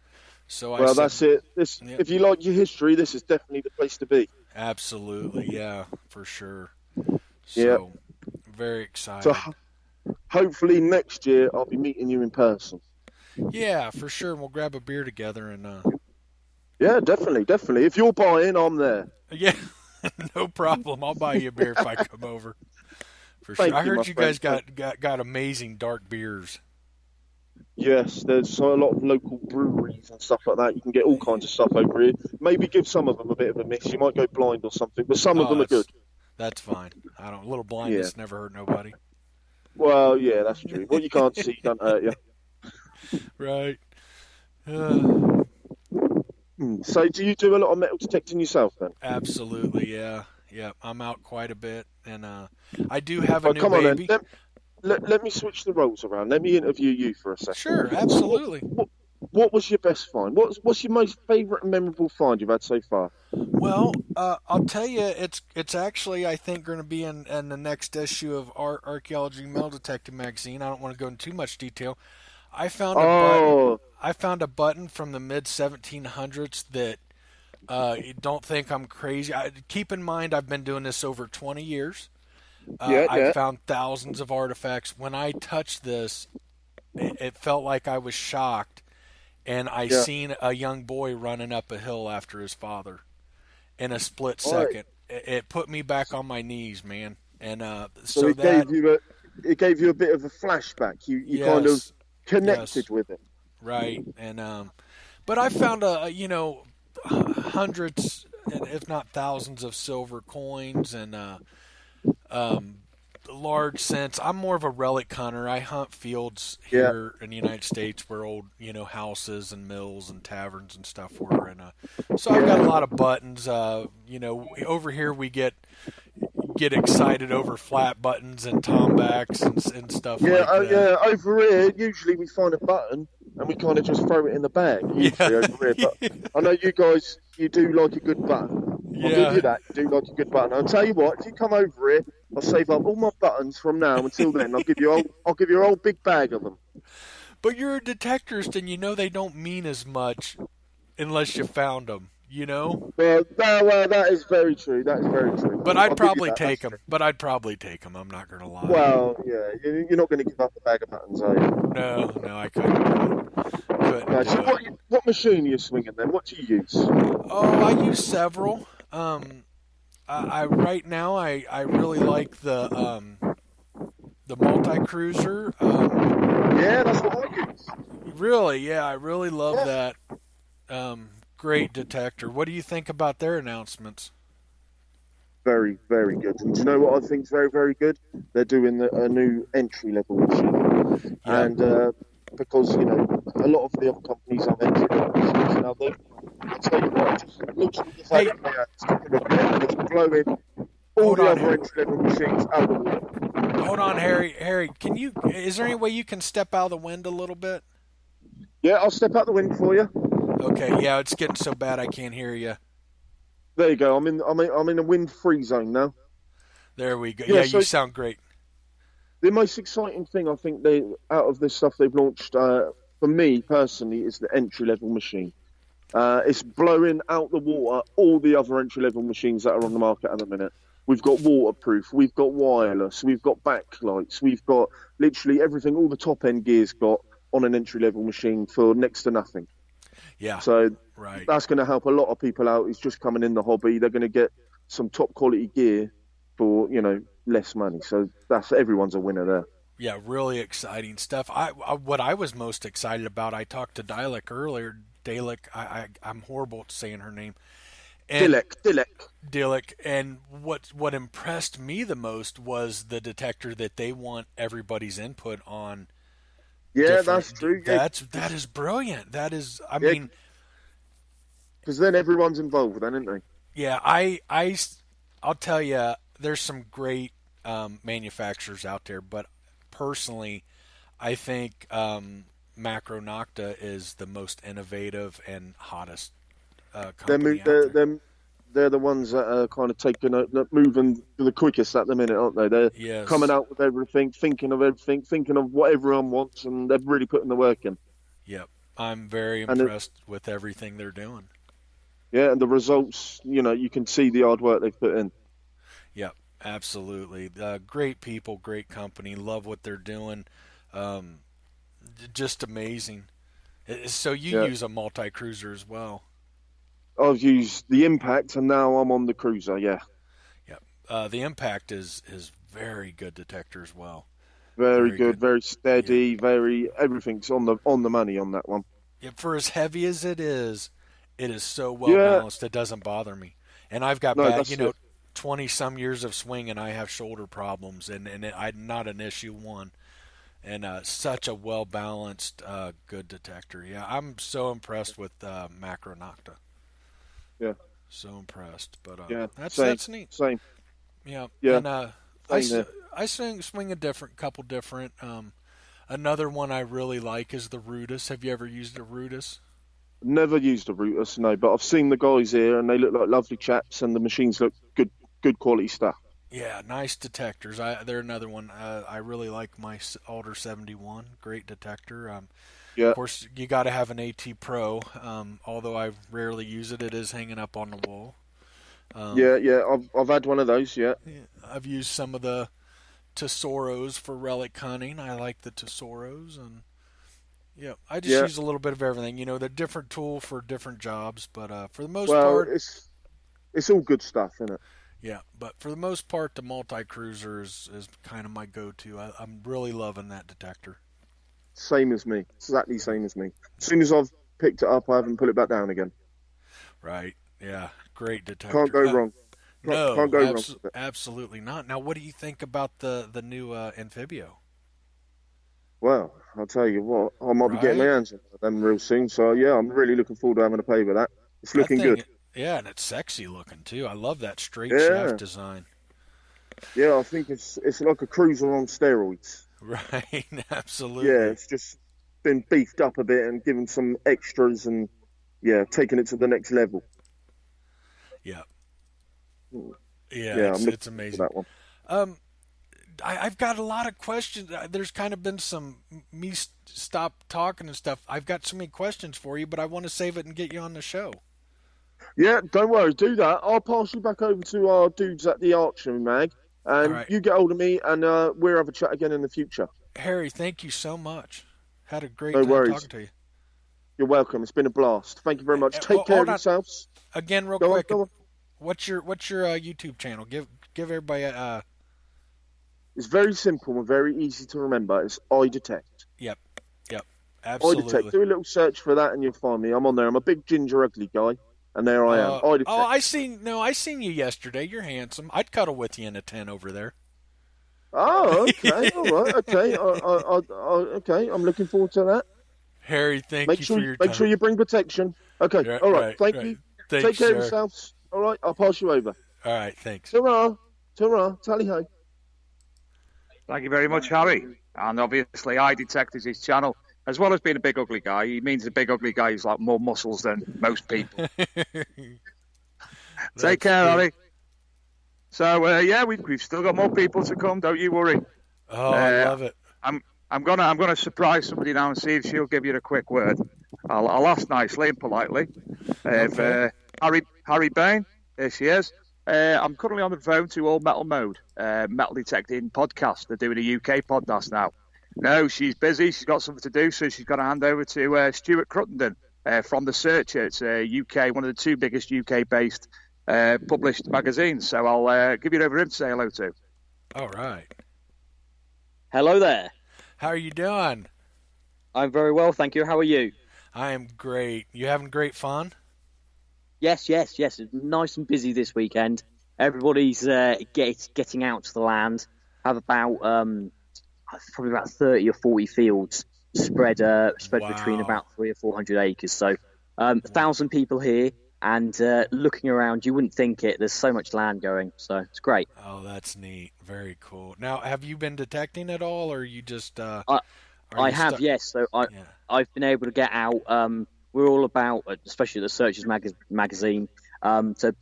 So that's it. If you like your history, this is definitely the place to be. Absolutely, yeah, for sure. So, very excited. So, hopefully next year I'll be meeting you in person. Yeah, for sure. We'll grab a beer together and. Yeah, definitely. If you're buying, I'm there. Yeah, no problem. I'll buy you a beer if I come over. For sure. I heard you guys got amazing dark beers. Yes, there's a lot of local breweries and stuff like that. You can get all kinds of stuff over here. Maybe give some of them a bit of a miss. You might go blind or something, but some of them are good. That's fine. A little blindness never hurt nobody. Well, yeah, that's true. What you can't see don't hurt you. Right. So, do you do a lot of metal detecting yourself then? Absolutely, yeah. I'm out quite a bit, and I do have a new come baby. On, then. Let me switch the roles around. Let me interview you for a second. Sure, absolutely. What was your best find? What's your most favourite and memorable find you've had so far? Well, I'll tell you, it's actually, I think, going to be in the next issue of Archeology Metal Detecting magazine. I don't want to go into too much detail. I found a button from the mid 1700s that you don't think I'm crazy. Keep in mind, I've been doing this over 20 years. I found thousands of artifacts. When I touched this, it felt like I was shocked, and I seen a young boy running up a hill after his father in a split second. It put me back on my knees, man. And so it gave you a bit of a flashback. You kind of connected with it, right? And but I found hundreds, if not thousands, of silver coins and large cents. I'm more of a relic hunter. I hunt fields here in the United States where old, houses and mills and taverns and stuff were. And so I've got a lot of buttons. Over here we get excited over flat buttons and tombacks and stuff like that. Yeah, over here, usually we find a button and we kind of just throw it in the bag usually Yeah. over here. But I know you guys, you do like a good button. I'll give you that. You do like a good button. I'll tell you what, if you come over here, I'll save up all my buttons from now until then. I'll give you a whole big bag of them. But you're a detectorist, and you know they don't mean as much unless you found them. You know. Well, that is very true. That is very true. But I'll I'd give you probably that. take That's them. But I'd probably take them. I'm not gonna lie. Well, yeah, you're not going to give up a bag of buttons, are you? No, I couldn't do it. Couldn't No, do so it. what machine are you swinging then? What do you use? Oh, I use several. I right now I really like the multi cruiser. Yeah, that's what I use. Really, yeah, I really love Yeah. that. Great detector. What do you think about their announcements? Very, very good. And do you know what I think is very, very good? They're doing a new entry level machine. Yeah. And because, a lot of the other companies have entry level machines now. I'll tell you what, just literally just Hey. having my hands taking a look and it's blowing all Hold the on. other entry level machines out of the water. Hold on, Harry. Harry, is there any way you can step out of the wind a little bit? Yeah, I'll step out the wind for you. Okay, yeah, it's getting so bad I can't hear you. There you go. I'm in a wind-free zone now. There we go. Yeah, Yeah, so- you sound great. The most exciting thing I think out of this stuff they've launched, for me personally, is the entry-level machine. It's blowing out the water all the other entry-level machines that are on the market at the minute. We've got waterproof, we've got wireless, we've got backlights, we've got literally everything, all the top-end gear's got on an entry-level machine for next to nothing. Yeah. So Right. that's going to help a lot of people out who's just coming in the hobby. They're going to get some top-quality gear for, less money. So everyone's a winner there. Yeah, really exciting stuff. What I was most excited about, I talked to Dilek earlier. I'm horrible at saying her name. And Dilek. And what impressed me the most was the detector that they want everybody's input on. Yeah, that's true. That is brilliant. That is, I mean, because then everyone's involved, then, isn't they? Yeah, I'll tell you, there's some great manufacturers out there, but personally, I think Macro Nocta is the most innovative and hottest company out there. They're the ones that are kind of moving the quickest at the minute, aren't they? They're coming out with everything, thinking of what everyone wants, and they're really putting the work in. Yep, I'm very impressed with everything they're doing. Yeah, and the results, you can see the hard work they've put in. Yep, absolutely. Great people, great company. Love what they're doing. Just amazing. So you use a multi-cruiser as well? I've used the Impact, and now I'm on the Cruiser. Yeah. Yep. The Impact is very good detector as well. Very good, very steady, everything's on the money on that one. Yeah, for as heavy as it is so well balanced. It doesn't bother me. And I've got 20 some years of swing, and I have shoulder problems, and I'm not an issue one. And such a well balanced, good detector. Yeah, I'm so impressed with Macro Nocta. Yeah. So impressed, but that's neat. Same. Yeah. Yeah. And I swing a couple different. Another one I really like is the Rudis. Have you ever used a Rudis? Never used a Rudis, no, but I've seen the guys here, and they look like lovely chaps, and the machines look good quality stuff. Yeah, nice detectors. They're another one. I really like my Alder 71. Great detector. Yeah. Of course, you got to have an AT Pro. Although I rarely use it, it is hanging up on the wall. I've had one of those. Yeah. I've used some of the Tesoros for relic hunting. I like the Tesoros, and I just use a little bit of everything. The different tool for different jobs, but for the most part, it's all good stuff, isn't it? Yeah, but for the most part, the multi-cruiser is kind of my go-to. I'm really loving that detector. Same as me. Exactly same as me. As soon as I've picked it up, I haven't put it back down again. Right. Yeah. Great detector. Can't go wrong. Can't go wrong with it. Absolutely not. Now, what do you think about the new Amphibio? Well, I'll tell you what, I might be getting my hands on them real soon. So, yeah, I'm really looking forward to having a play with that. It's looking good. Yeah, and it's sexy looking, too. I love that straight shaft design. Yeah, I think it's like a cruiser on steroids. Right, absolutely. Yeah, it's just been beefed up a bit and given some extras and taken it to the next level. Yeah. Hmm. Yeah, I'm it's looking for amazing. that one. I've got a lot of questions. There's kind of been some me stop talking and stuff. I've got so many questions for you, but I want to save it and get you on the show. Yeah, don't worry, do that. I'll pass you back over to our dudes at the Archery Mag, All and right. you get hold of me, and we'll have a chat again in the future. Harry, thank you so much. Had a great No time worries. talking to you. You're welcome. It's been a blast. Thank you very much. Take care Hold of on. yourselves. Again, real Go quick. on, go on. What's your YouTube channel? Give everybody a. It's very simple and very easy to remember. It's I Detect. Yep. I Absolutely. Detect. Do a little search for that and you'll find me. I'm on there. I'm a big ginger ugly guy, and there I am. I Detect. I seen you yesterday. You're handsome. I'd cuddle with you in a tent over there. Oh, okay. All right. Okay. Okay. I'm looking forward to that. Harry, thank you for your time. Make sure you bring protection. Okay. Right, all right. Thank right. you. Thanks, Take care sir. of yourselves. All right. I'll pass you over. All right. Thanks. Ta-ra. Ta-ra. Tally-ho. Thank you very much, Harry. And obviously, I Detect is his channel. As well as being a big ugly guy, he means a big ugly guy who's like more muscles than most people. Take care, Harry. So we've still got more people to come. Don't you worry. Oh, I love it. I'm gonna surprise somebody now and see if she'll give you a quick word. I'll ask nicely and politely. Okay. Harry Bain, there she is. I'm currently on the phone to All Metal Mode, Metal Detecting podcast. They're doing a UK podcast now. No, she's busy. She's got something to do, so she's got to hand over to Stuart Cruttenden from The Searcher. It's UK, one of the two biggest UK-based published magazines. So I'll give you over him to say hello to. All right. Hello there. How are you doing? I'm very well, thank you. How are you? I am great. You having great fun? Yes. It's nice and busy this weekend. Everybody's getting out to the land. Have about probably about 30 or 40 fields spread between about 300 or 400 acres. So 1,000 people here, and looking around, you wouldn't think it. There's so much land going, so it's great. Oh, that's neat. Very cool. Now, have you been detecting at all, or you just? I have, yes. So I've been able to get out. We're all about, especially the Searchers magazine, to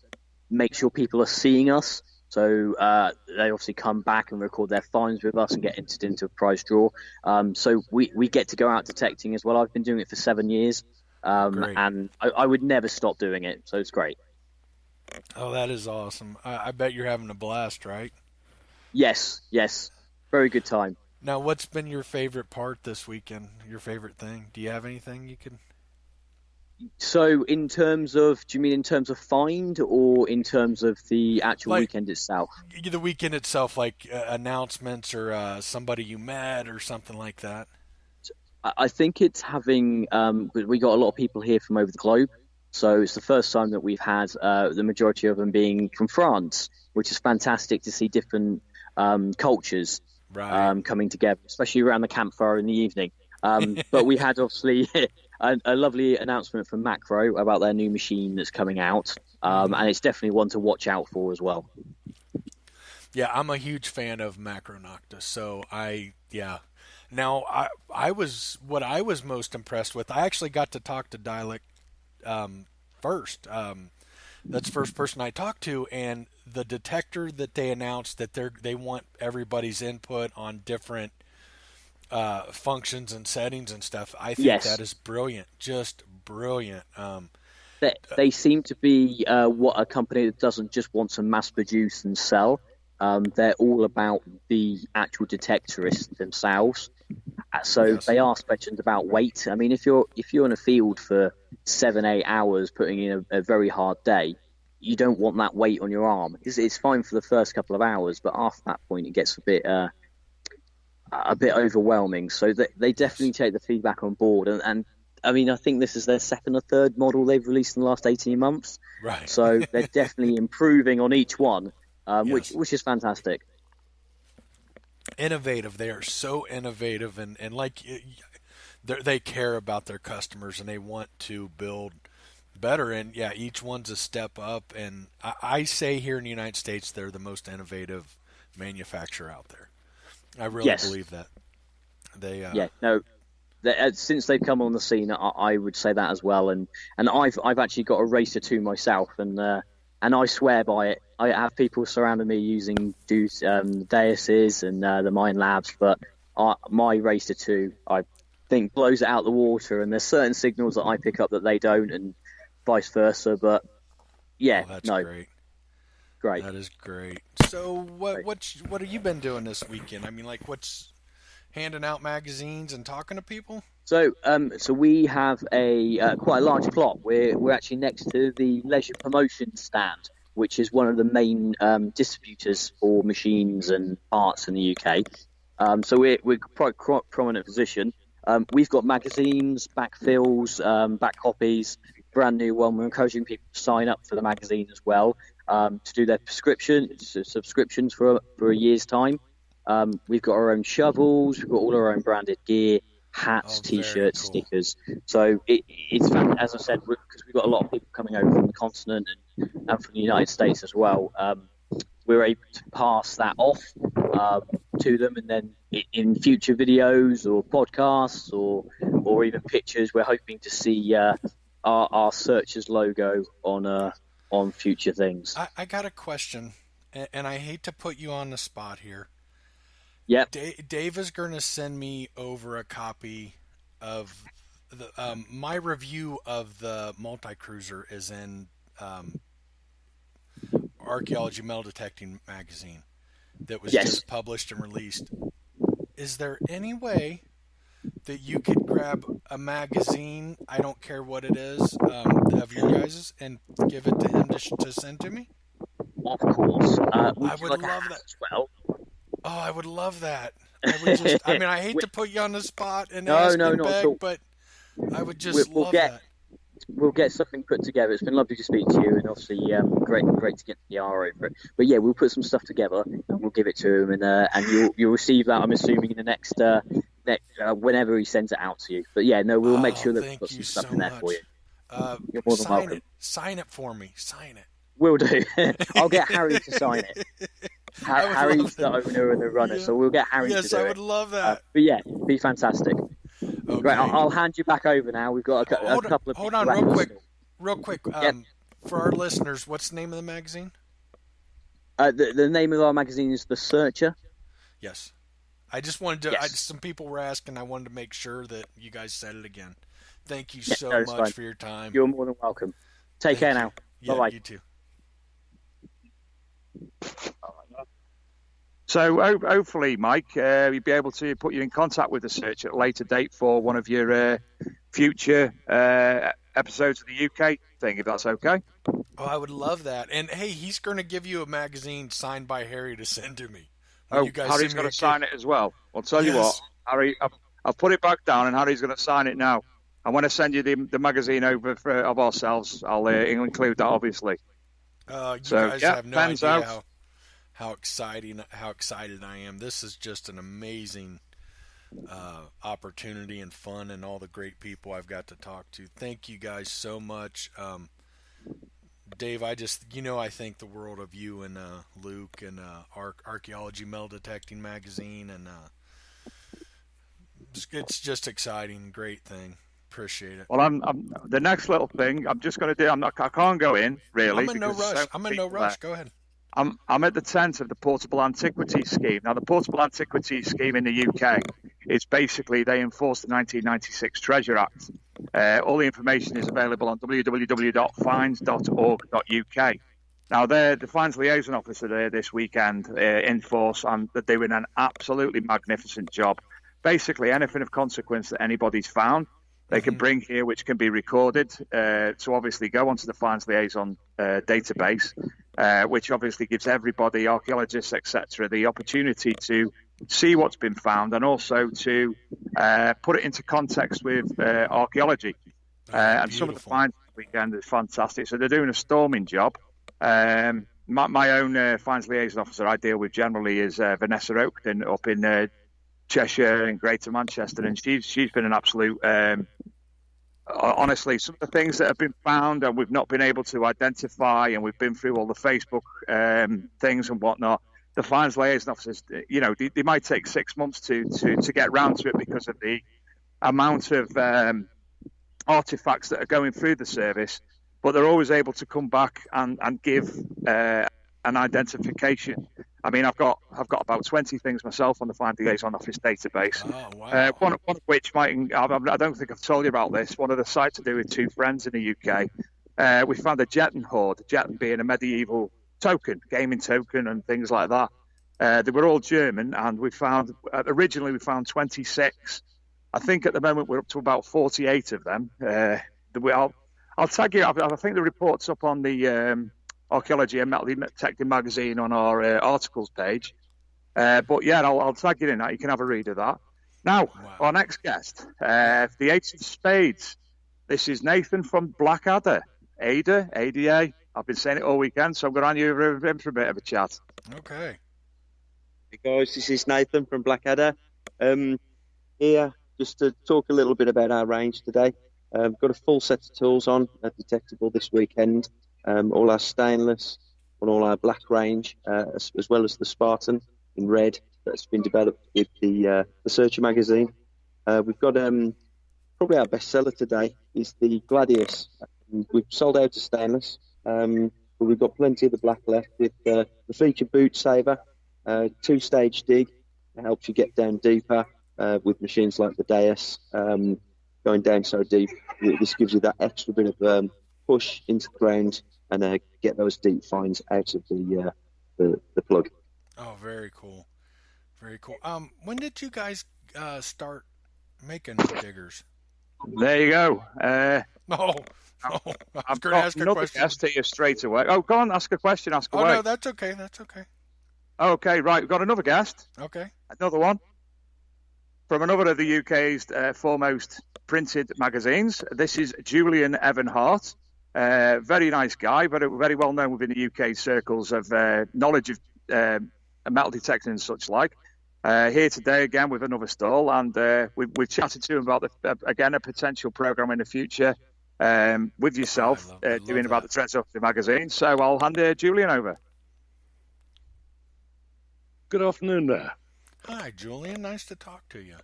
make sure people are seeing us. So they obviously come back and record their finds with us and get entered into a prize draw. So we get to go out detecting as well. I've been doing it for 7 years, and I would never stop doing it. So it's great. Oh, that is awesome. I bet you're having a blast, right? Yes. Very good time. Now, what's been your favorite part this weekend? Your favorite thing? Do you have anything you can? So, do you mean in terms of find or in terms of the actual weekend itself? The weekend itself, like announcements or somebody you met or something like that. I think it's having. We got a lot of people here from over the globe, so it's the first time that we've had the majority of them being from France, which is fantastic to see different cultures coming together, especially around the campfire in the evening. But we had obviously a lovely announcement from Macro about their new machine that's coming out, and it's definitely one to watch out for as well. Yeah, I'm a huge fan of Macro Noctis, so Now, I was most impressed with. I actually got to talk to Dialect first. That's the first person I talked to, and the detector that they announced that they want everybody's input on different functions and settings and stuff. I think that is brilliant, just brilliant. They seem to be what a company that doesn't just want to mass produce and sell. They're all about the actual detectorists themselves. So they ask questions about weight. I mean, if you're in a field for 7-8 hours putting in a very hard day, you don't want that weight on your arm. It's fine for the first couple of hours, but after that point, it gets a bit overwhelming. So they definitely take the feedback on board. And I mean, I think this is their second or third model they've released in the last 18 months. Right. So they're definitely improving on each one, which is fantastic. Innovative. They are so innovative, and like they care about their customers and they want to build better. And each one's a step up. And I say here in the United States, they're the most innovative manufacturer out there. I really believe that. since they've come on the scene, I would say that as well. And I've actually got a Racer 2 myself, and I swear by it. I have people surrounding me using Deuses and the Mine Labs, but my Racer 2, I think, blows it out the water. And there's certain signals that I pick up that they don't, and vice versa. But yeah, that's great. That is great. So what have you been doing this weekend? I mean, like, what's handing out magazines and talking to people? So we have quite a large plot. We're actually next to the Leisure Promotion stand, which is one of the main distributors for machines and parts in the UK. So we're quite prominent position. We've got magazines, backfills, back copies, brand new one. We're encouraging people to sign up for the magazine as well, to do their subscriptions for a year's time. We've got our own shovels. We've got all our own branded gear, hats, T-shirts, cool. stickers. So it's fun, as I said, because we've got a lot of people coming over from the continent and from the United States as well. We're able to pass that off to them, and then in future videos or podcasts or even pictures, we're hoping to see our Searchers logo on future things. I got a question, and I hate to put you on the spot here. Yep. Dave is going to send me over a copy of my review of the multi-cruiser is in Archeology Metal Detecting magazine that was just published and released. Is there any way that you could grab a magazine, I don't care what it is, of your guys' and give it to him to send to me? Of course. I would love that as well. Oh, I would love that. I would just, I mean, I hate to put you on the spot and beg, but I would just love that. We'll get something put together. It's been lovely to speak to you, and obviously great to get the R over it. But yeah, we'll put some stuff together and we'll give it to him, and you'll receive that, I'm assuming, in the next whenever he sends it out to you. But yeah, no, we'll make sure that we've got some stuff in there for you. You're more than welcome. Sign it for me. Sign it. Will do. I'll get Harry to sign it. Harry's the owner and the runner, so we'll get Harry to do it. Yes, I would love that. But yeah, it'd be fantastic. Okay. Great. I'll hand you back over now. We've got a couple of. Hold on, real quick. For our listeners, what's the name of the magazine? The name of our magazine is The Searcher. Yes, I just wanted to. Some people were asking. I wanted to make sure that you guys said it again. Thank you so much for your time. You're more than welcome. Take care now. Yeah, bye. You too. So hopefully, Mike, we'll be able to put you in contact with the search at a later date for one of your future episodes of the UK thing, if that's okay. Oh, I would love that. And hey, he's going to give you a magazine signed by Harry to send to me. Harry's going to sign it as well. I'll tell you what, Harry, I'll put it back down, and Harry's going to sign it now. I want to send you the magazine over of ourselves. I'll include that, obviously. You guys have no idea how excited I am. This is just an amazing opportunity and fun, and all the great people I've got to talk to. Thank you guys so much. Dave, I think the world of you and Luke and Archeology Metal Detecting magazine, and it's just exciting, great thing. Appreciate it. Well, I'm the next little thing I'm just going to do. I can't go in really. I'm in no rush. Go ahead. I'm at the tent of the Portable Antiquities Scheme. Now, the Portable Antiquities Scheme in the UK is basically they enforce the 1996 Treasure Act. All the information is available on www.fines.org.uk. Now, the Fines Liaison Officer there this weekend in force, and they're doing an absolutely magnificent job. Basically, anything of consequence that anybody's found, they can bring here, which can be recorded to obviously go onto the Fines Liaison database, which obviously gives everybody, archaeologists, etc., the opportunity to see what's been found and also to put it into context with archaeology. And some of the finds this weekend is fantastic. So they're doing a storming job. My own Fines Liaison Officer I deal with generally is Vanessa Oakton up in Cheshire and Greater Manchester, and she's been an absolute honestly, some of the things that have been found and we've not been able to identify, and we've been through all the Facebook things and whatnot, the Fines Liaison Officers, they might take 6 months to get round to it because of the amount of artifacts that are going through the service, but they're always able to come back and give an identification. I mean, I've got about 20 things myself on the Find Liaison Office database. Oh, wow. One of which I don't think I've told you about this. One of the sites to do with two friends in the UK. We found a Jetton hoard, Jetton being a medieval token, gaming token, and things like that. They were all German, and originally we found 26. I think at the moment we're up to about 48 of them. I'll tag you. I think the report's up on the Archeology and Metal Detecting magazine on our articles page. But yeah, I'll tag you in that. You can have a read of that. Now, our next guest, the Ace of Spades. This is Nathan from Blackadder. ADA. I've been saying it all weekend, so I'm going to hand you over to him for a bit of a chat. Okay. Hey guys, this is Nathan from Blackadder. Here, just to talk a little bit about our range today. Got a full set of tools on at Detectival this weekend. All our stainless on all our black range, as well as the Spartan in red that's been developed with the Searcher magazine. We've got probably our best seller today is the Gladius. We've sold out to stainless, but we've got plenty of the black left with the featured boot saver, two-stage dig. It helps you get down deeper with machines like the Deus, going down so deep. This gives you that extra bit of push into the ground and get those deep finds out of the plug. Oh, very cool. Very cool. When did you guys start making diggers? There you go. I was going to ask a question. Guest to you straight away. Oh, go on, ask a question. Ask away. Oh, no, that's okay. That's okay. Okay, right. We've got another guest. Okay. Another one from another of the UK's foremost printed magazines. This is Julian Evan Hart. Very nice guy, but very well known within the UK circles of knowledge of metal detecting and such like. Here today again with another stall, and we've chatted to him about again a potential program in the future with yourself doing about the Threads of the magazine. So I'll hand Julian over. Good afternoon there. Hi, Julian. Nice to talk to you.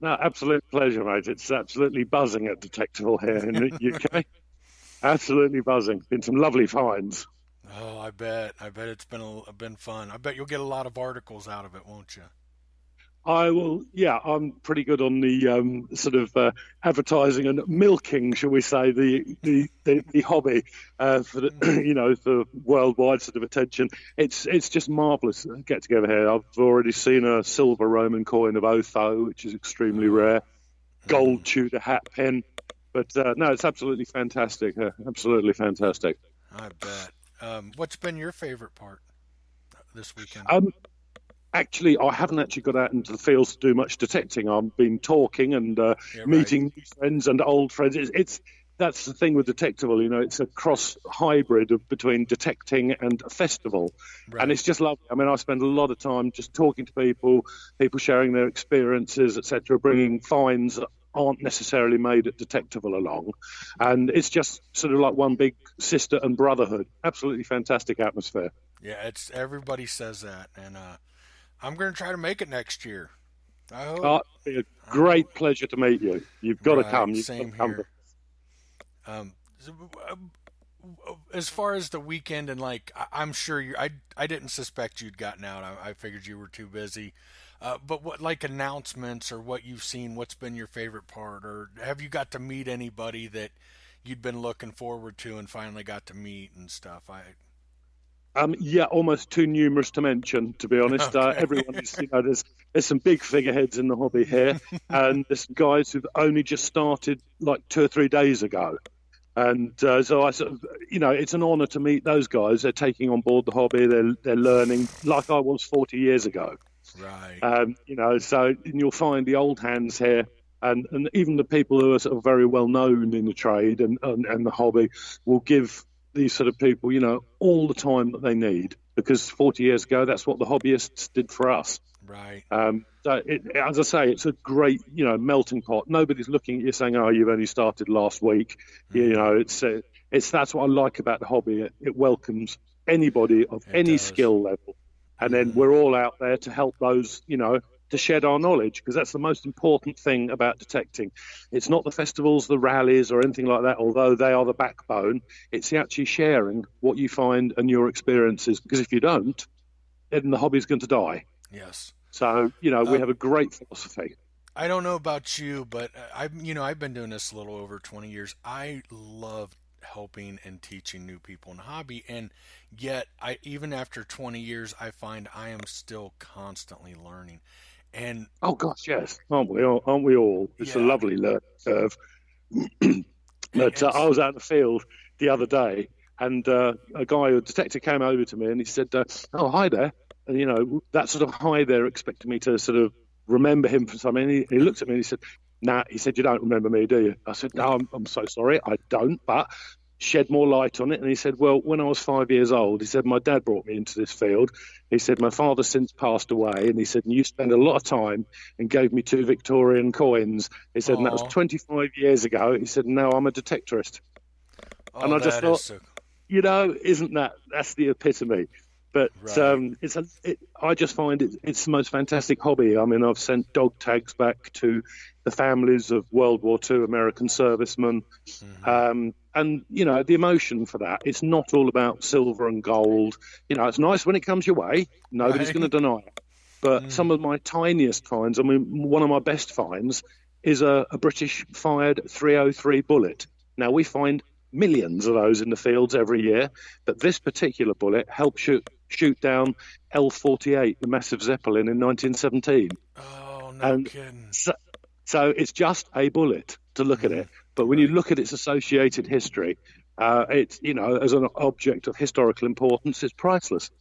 No, absolute pleasure, mate. It's absolutely buzzing at Detectival here in the UK. Absolutely buzzing. Been some lovely finds. Oh, I bet it's been fun. I bet you'll get a lot of articles out of it, won't you? I will. Yeah, I'm pretty good on the sort of advertising and milking, shall we say, the hobby for the, for worldwide sort of attention. It's just marvellous to get together here. I've already seen a silver Roman coin of Otho, which is extremely rare. Gold Tudor hat pen, but no, it's absolutely fantastic. Absolutely fantastic. I bet. What's been your favorite part this weekend? Actually, I haven't actually got out into the fields to do much detecting. I've been talking and meeting new friends and old friends. That's the thing with Detectival, it's a cross hybrid between detecting and a festival. Right. And it's just lovely. I mean, I spend a lot of time just talking to people sharing their experiences, etc., bringing finds that aren't necessarily made at Detectival along. And it's just sort of like one big sister and brotherhood. Absolutely fantastic atmosphere. Yeah, everybody says that. And I'm going to try to make it next year. I hope. It'd be a great pleasure to meet you. You've got to come. Same here. As far as the weekend and I'm sure I didn't suspect you'd gotten out. I figured you were too busy. But what announcements or what you've seen? What's been your favorite part? Or have you got to meet anybody that you'd been looking forward to and finally got to meet and stuff? Yeah, almost too numerous to mention, to be honest. Okay. Everyone is, there's some big figureheads in the hobby here, and there's some guys who've only just started 2 or 3 days ago. And so I sort of, it's an honour to meet those guys. They're taking on board the hobby. They're learning like I was 40 years ago. Right. So you'll find the old hands here. And even the people who are sort of very well known in the trade and the hobby will give these sort of people, all the time that they need, because 40 years ago, that's what the hobbyists did for us. Right. So as I say, it's a great, melting pot. Nobody's looking at you saying, "Oh, you've only started last week." Mm. It's that's what I like about the hobby. It welcomes anybody of any skill level, and then we're all out there to help those, to shed our knowledge, because that's the most important thing about detecting. It's not the festivals, the rallies, or anything like that, although they are the backbone. It's actually sharing what you find and your experiences, because if you don't, then the hobby's going to die. Yes. So, we have a great philosophy. I don't know about you, but I've been doing this a little over 20 years. I love helping and teaching new people in the hobby, and yet even after 20 years, I find I am still constantly learning. And oh gosh, yes, aren't we all? Aren't we all? It's a lovely learning curve. But I was out in the field the other day, and a detective came over to me, and he said, "Oh, hi there." And, that sort of hi there, expecting me to sort of remember him for something. And he looked at me and he said, "Nah," he said, "you don't remember me, do you?" I said, "No, I'm so sorry, I don't, but shed more light on it." And he said, "Well, when I was 5 years old," he said, "my dad brought me into this field." He said, "My father's since passed away." And he said, "And you spent a lot of time and gave me 2 Victorian coins." He said, "And that was 25 years ago." He said, "Now I'm a detectorist." And I just thought, isn't that's the epitome. But I just find it's the most fantastic hobby. I mean, I've sent dog tags back to the families of World War II American servicemen. And, the emotion for that, it's not all about silver and gold. It's nice when it comes your way. Nobody's going to deny it. But some of my tiniest finds, I mean, one of my best finds is a British-fired .303 bullet. Now, we find millions of those in the fields every year, but this particular bullet helped shoot down L-48, the massive Zeppelin, in 1917. Oh, no kidding. So it's just a bullet to look at it, but when you look at its associated history, it's, as an object of historical importance, it's priceless.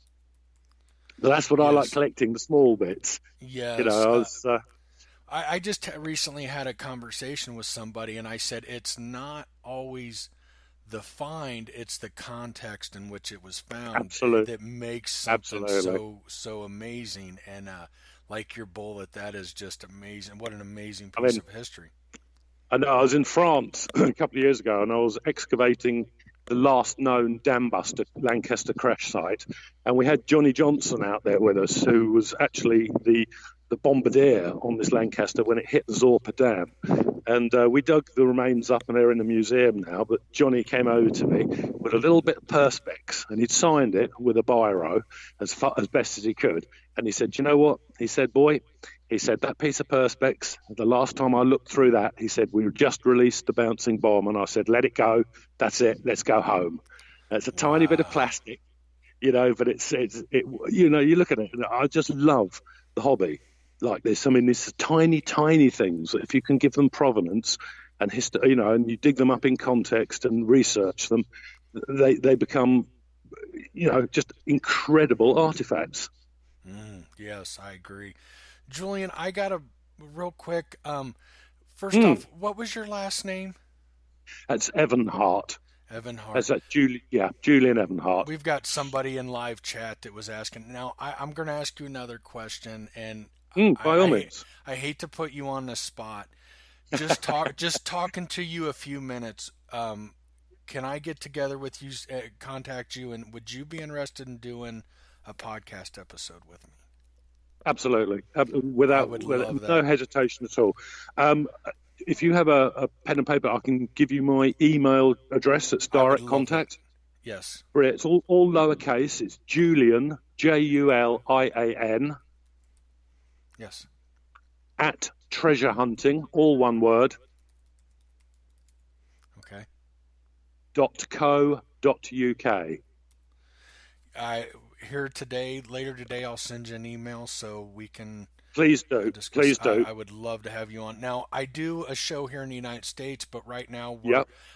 But that's what I like collecting, the small bits. Yes. I just recently had a conversation with somebody, and I said it's not always the find, it's the context in which it was found that makes something so amazing. And like your bullet, that is just amazing. What an amazing piece of history. I know. I was in France a couple of years ago, and I was excavating the last known dam bust at Lancaster crash site, and we had Johnny Johnson out there with us, who was actually the bombardier on this Lancaster when it hit the Zorpa Dam. And we dug the remains up, and they're in the museum now. But Johnny came over to me with a little bit of perspex, and he'd signed it with a biro as best as he could. And he said, "You know what?" He said, "Boy," he said, "that piece of perspex, the last time I looked through that," he said, "we just released the bouncing bomb." And I said, "Let it go. That's it. Let's go home." It's a tiny bit of plastic, but it's you look at it, and I just love the hobby like this. I mean, these tiny things, if you can give them provenance and and you dig them up in context and research them, they become, just incredible artifacts. Yes, I agree. Julian, I got a real quick, first off, what was your last name? That's Evan Hart. Evan Hart. That's that Julian Evan Hart. We've got somebody in live chat that was asking. Now, I'm going to ask you another question, and by all means. I hate to put you on the spot. Just talking to you a few minutes. Can I get together with you, contact you, and would you be interested in doing a podcast episode with me? Absolutely, without no hesitation at all. If you have a pen and paper, I can give you my email address. That's direct contact. Yes. It's all lowercase. It's Julian, Julian. Yes. At treasure hunting, all one word. Okay. .co.uk. Later today, I'll send you an email so we can. Please do. Please do. I would love to have you on. Now, I do a show here in the United States, but right now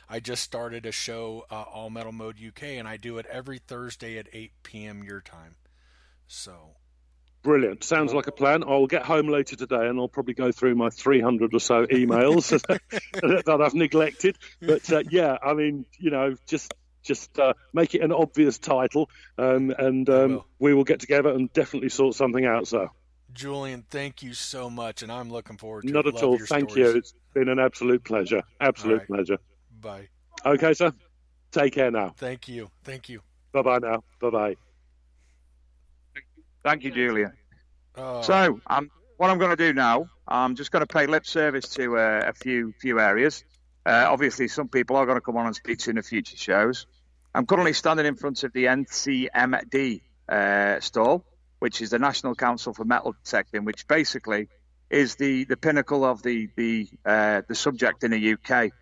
I just started a show, All Metal Mode UK, and I do it every Thursday at 8 p.m. your time. So. Brilliant. Sounds like a plan. I'll get home later today, and I'll probably go through my 300 or so emails that I've neglected. But I mean, just make it an obvious title, and we will get together and definitely sort something out. So. Julian, thank you so much, and I'm looking forward to it. Not at all. Thank you. It's been an absolute pleasure. Absolute pleasure. Bye. Okay, sir. Take care now. Thank you. Bye-bye now. Bye-bye. Thank you, Julian. So what I'm going to do now, I'm just going to pay lip service to a few areas. Obviously, some people are going to come on and speak to in the future shows. I'm currently standing in front of the NCMD stall, which is the National Council for Metal Detecting, which basically is the pinnacle of the subject in the UK.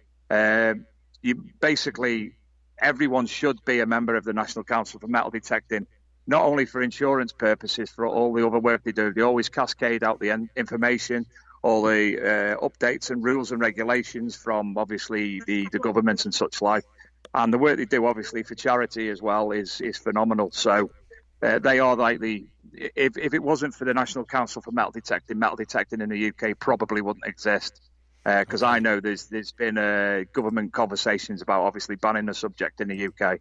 Everyone should be a member of the National Council for Metal Detecting, not only for insurance purposes, for all the other work they do. They always cascade out the information, all the updates and rules and regulations from obviously the governments and such like. And the work they do, obviously, for charity as well is phenomenal. So they are like if it wasn't for the National Council for Metal Detecting in the UK probably wouldn't exist. Because I know there's been government conversations about obviously banning the subject in the UK.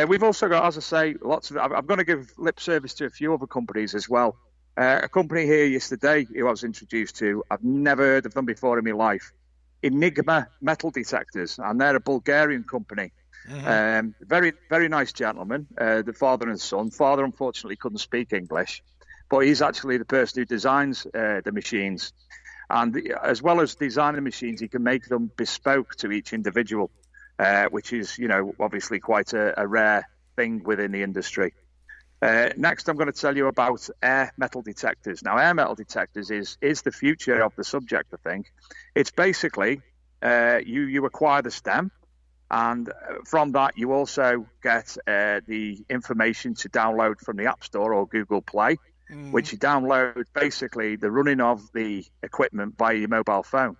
We've also got, as I say, lots of. I'm going to give lip service to a few other companies as well. A company here yesterday who I was introduced to, I've never heard of them before in my life. Enigma Metal Detectors, and they're a Bulgarian company. Mm-hmm. Very, very nice gentlemen, the father and son. Father, unfortunately, couldn't speak English, but he's actually the person who designs the machines. And as well as designing machines, he can make them bespoke to each individual, which is, obviously quite a rare thing within the industry. Next, I'm going to tell you about air metal detectors. Now, air metal detectors is the future of the subject, I think. It's basically you acquire the stem, and from that you also get the information to download from the App Store or Google Play, which you download basically the running of the equipment via your mobile phone.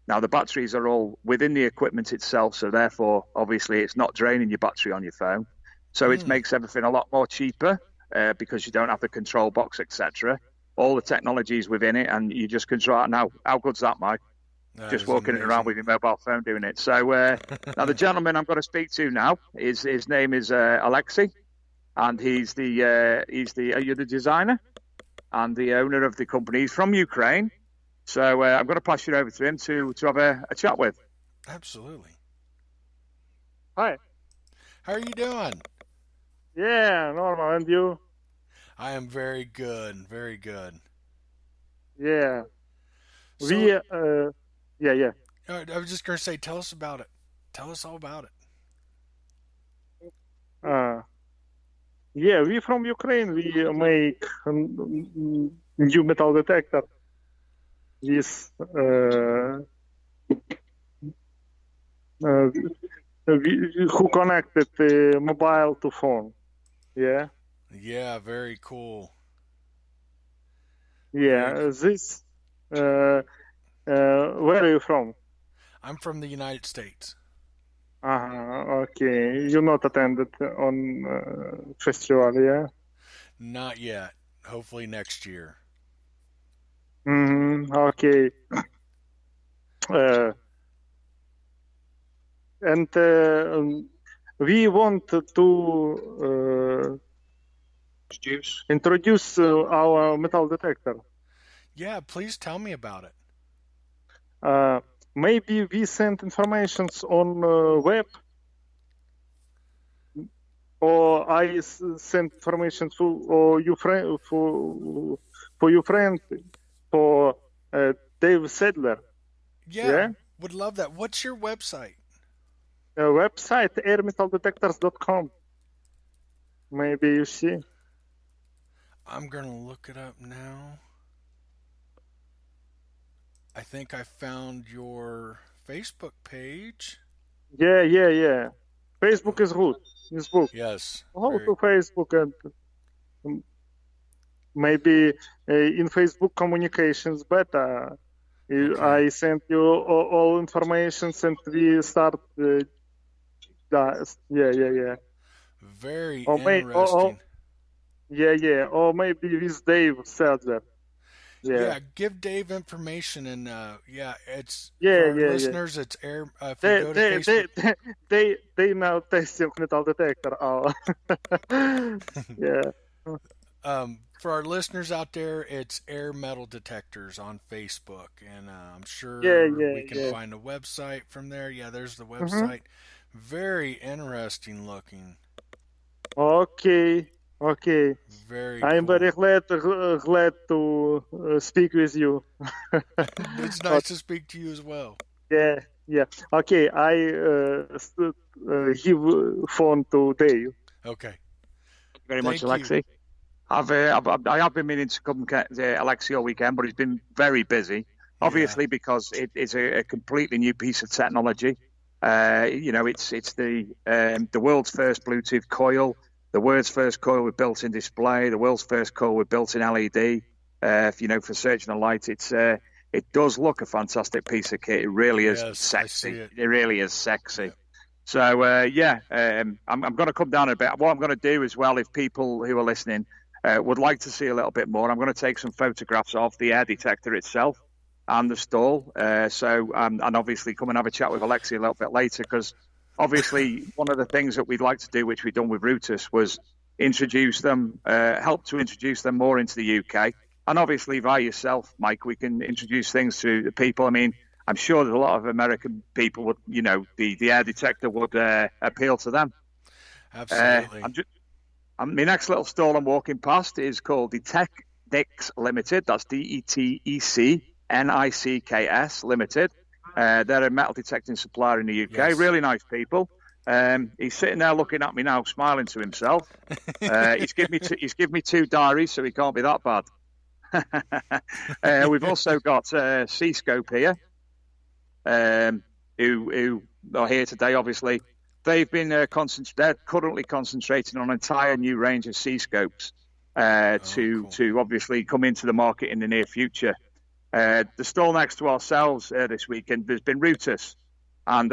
Now, the batteries are all within the equipment itself, so therefore, obviously, it's not draining your battery on your phone. So it makes everything a lot more cheaper because you don't have the control box, etc. All the technology is within it, and you just control it. Now, how good's that, Mike? Just walking around with your mobile phone doing it. So now the gentleman I'm going to speak to now, his name is Alexei, and he's the designer and the owner of the company. He's from Ukraine. So I'm going to pass you over to him to have a chat with. Absolutely. Hi. How are you doing? Yeah, normal. And you? I am very good. Very good. Yeah. So, yeah. I was just going to say, tell us about it. Tell us all about it. Yeah, we from Ukraine. We make new metal detector with who connected mobile to phone. Yeah. Yeah, very cool. Yeah, very cool. This. Where are you from? I'm from the United States. Okay. You not attended on festival, yeah? Not yet. Hopefully next year. Okay. And we want to introduce our metal detector. Yeah, please tell me about it. Maybe we send informations on web, or I send information for your friend for Dave Sadler. Yeah, would love that. What's your website? Website airmetaldetectors.com. Maybe you see. I'm gonna look it up now. I think I found your Facebook page. Yeah. Facebook is good. It's good. Yes. Go to Facebook and maybe in Facebook communications better. Okay. I sent you all information and we start. Yeah. Very interesting. Yeah. Or maybe with Dave Sadler. Yeah, give Dave information and it's for our listeners. It's air. If you go to Facebook, they now testing metal detector. Yeah. For our listeners out there, it's Air Metal Detectors on Facebook, and I'm sure we can find a website from there. Yeah, there's the website. Very interesting looking. Okay. Okay. Very I'm cool. very glad to speak with you. It's nice to speak to you as well. Yeah. Okay, I give phone to Dave. Okay. Thank you very much, Thank you. Alexei. I have been meaning to come get Alexei all weekend, but he's been very busy. Obviously, because it is a completely new piece of technology. It's the world's first Bluetooth coil, the world's first coil with built-in display, the world's first coil with built-in LED. For searching a light, it does look a fantastic piece of kit. It really is sexy. I see it. It really is sexy. Yeah. So I'm going to come down a bit. What I'm going to do as well, if people who are listening would like to see a little bit more, I'm going to take some photographs of the air detector itself and the stall. And obviously come and have a chat with Alexei a little bit later, because obviously one of the things that we'd like to do, which we've done with Rutus, was help to introduce them more into the UK. And obviously via yourself, Mike, we can introduce things to the people. I mean, I'm sure that a lot of American people would, the air detector would appeal to them. Absolutely. My next little stall I'm walking past is called Detectics Limited. That's DETECNICKS Limited. They're a metal detecting supplier in the UK. Yes. Really nice people. He's sitting there looking at me now, smiling to himself. He's given me 2 diaries, so he can't be that bad. We've also got C-Scope here, who are here today. Obviously, they've been they're currently concentrating on an entire new range of C-Scopes to obviously come into the market in the near future. The stall next to ourselves this weekend has been Rutus. And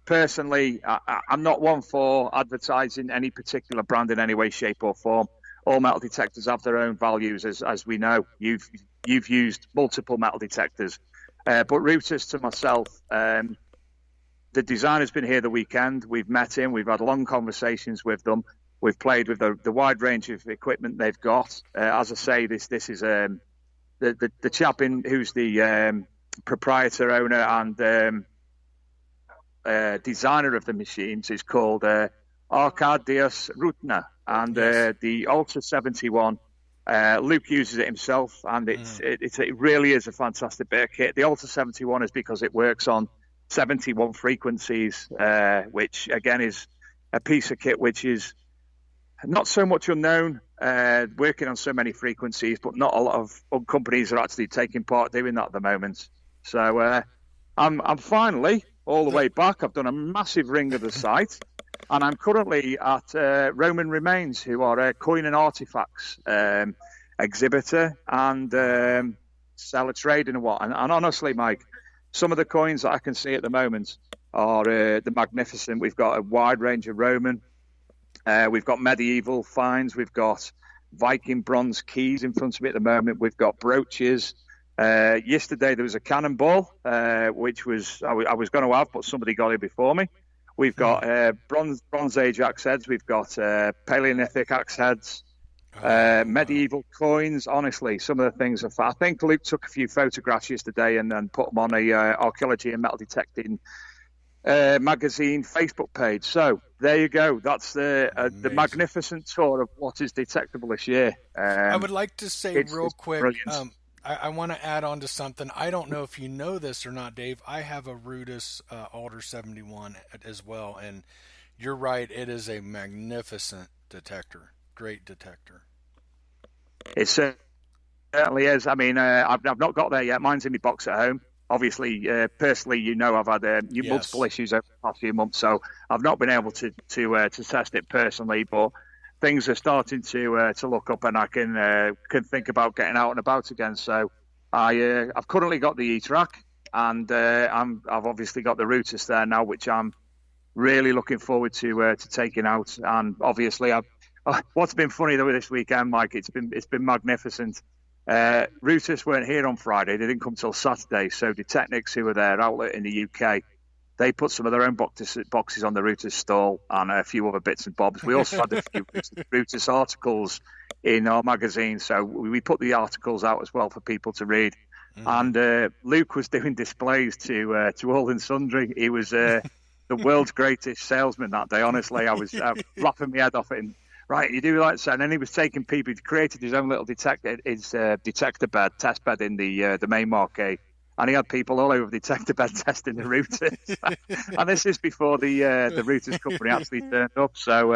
personally, I'm not one for advertising any particular brand in any way, shape or form. All metal detectors have their own values, as we know. You've used multiple metal detectors. But Rutus, to myself, the designer's been here the weekend. We've met him. We've had long conversations with them. We've played with the wide range of equipment they've got. As I say, this is the chap who's the proprietor, owner, and designer of the machines is called Arkadiusz Rutner, and the Ultra 71. Luke uses it himself, and it really is a fantastic bit of kit. The Ultra 71 is because it works on 71 frequencies, which again is a piece of kit which is not so much unknown, working on so many frequencies, but not a lot of companies are actually taking part doing that at the moment. So I'm finally all the way back. I've done a massive ring of the site, and I'm currently at Roman Remains, who are a coin and artifacts exhibitor and seller trading and what. And honestly, Mike, some of the coins that I can see at the moment are the magnificent. We've got a wide range of Roman. We've got medieval finds. We've got Viking bronze keys in front of me at the moment. We've got brooches. Yesterday there was a cannonball, which I was going to have, but somebody got it before me. We've got Bronze Age axe heads. We've got Paleolithic axe heads, medieval coins. Honestly, some of the things are. I think Luke took a few photographs yesterday and put them on a Archeology and Metal Detecting magazine Facebook page. So there you go. That's the magnificent tour of what is detectable this year. I would like to say real quick. I want to add on to something. I don't know if you know this or not, Dave. I have a Rutus Alder 71 as well, and you're right. It is a magnificent detector. Great detector. It certainly is. I mean, I've not got there yet. Mine's in my box at home. Obviously, personally, I've had multiple issues over the past few months, so I've not been able to test it personally, but things are starting to look up, and I can think about getting out and about again. So I've currently got the E-Track, and I've obviously got the Rutus there now, which I'm really looking forward to taking out. And obviously, what's been funny though this weekend, Mike, it's been magnificent. Rutus weren't here on Friday; they didn't come till Saturday. So Detectics, who were their outlet in the UK, they put some of their own boxes on the Rutus stall and a few other bits and bobs. We also had a few Rutus articles in our magazine, so we put the articles out as well for people to read. And Luke was doing displays to all and sundry. He was the world's greatest salesman that day. Honestly, I was laughing my head off Right, you do like that. And then he was taking people. He created his own little detector bed, test bed in the main marquee, and he had people all over the detector bed testing the routers. And this is before the routers company actually turned up. So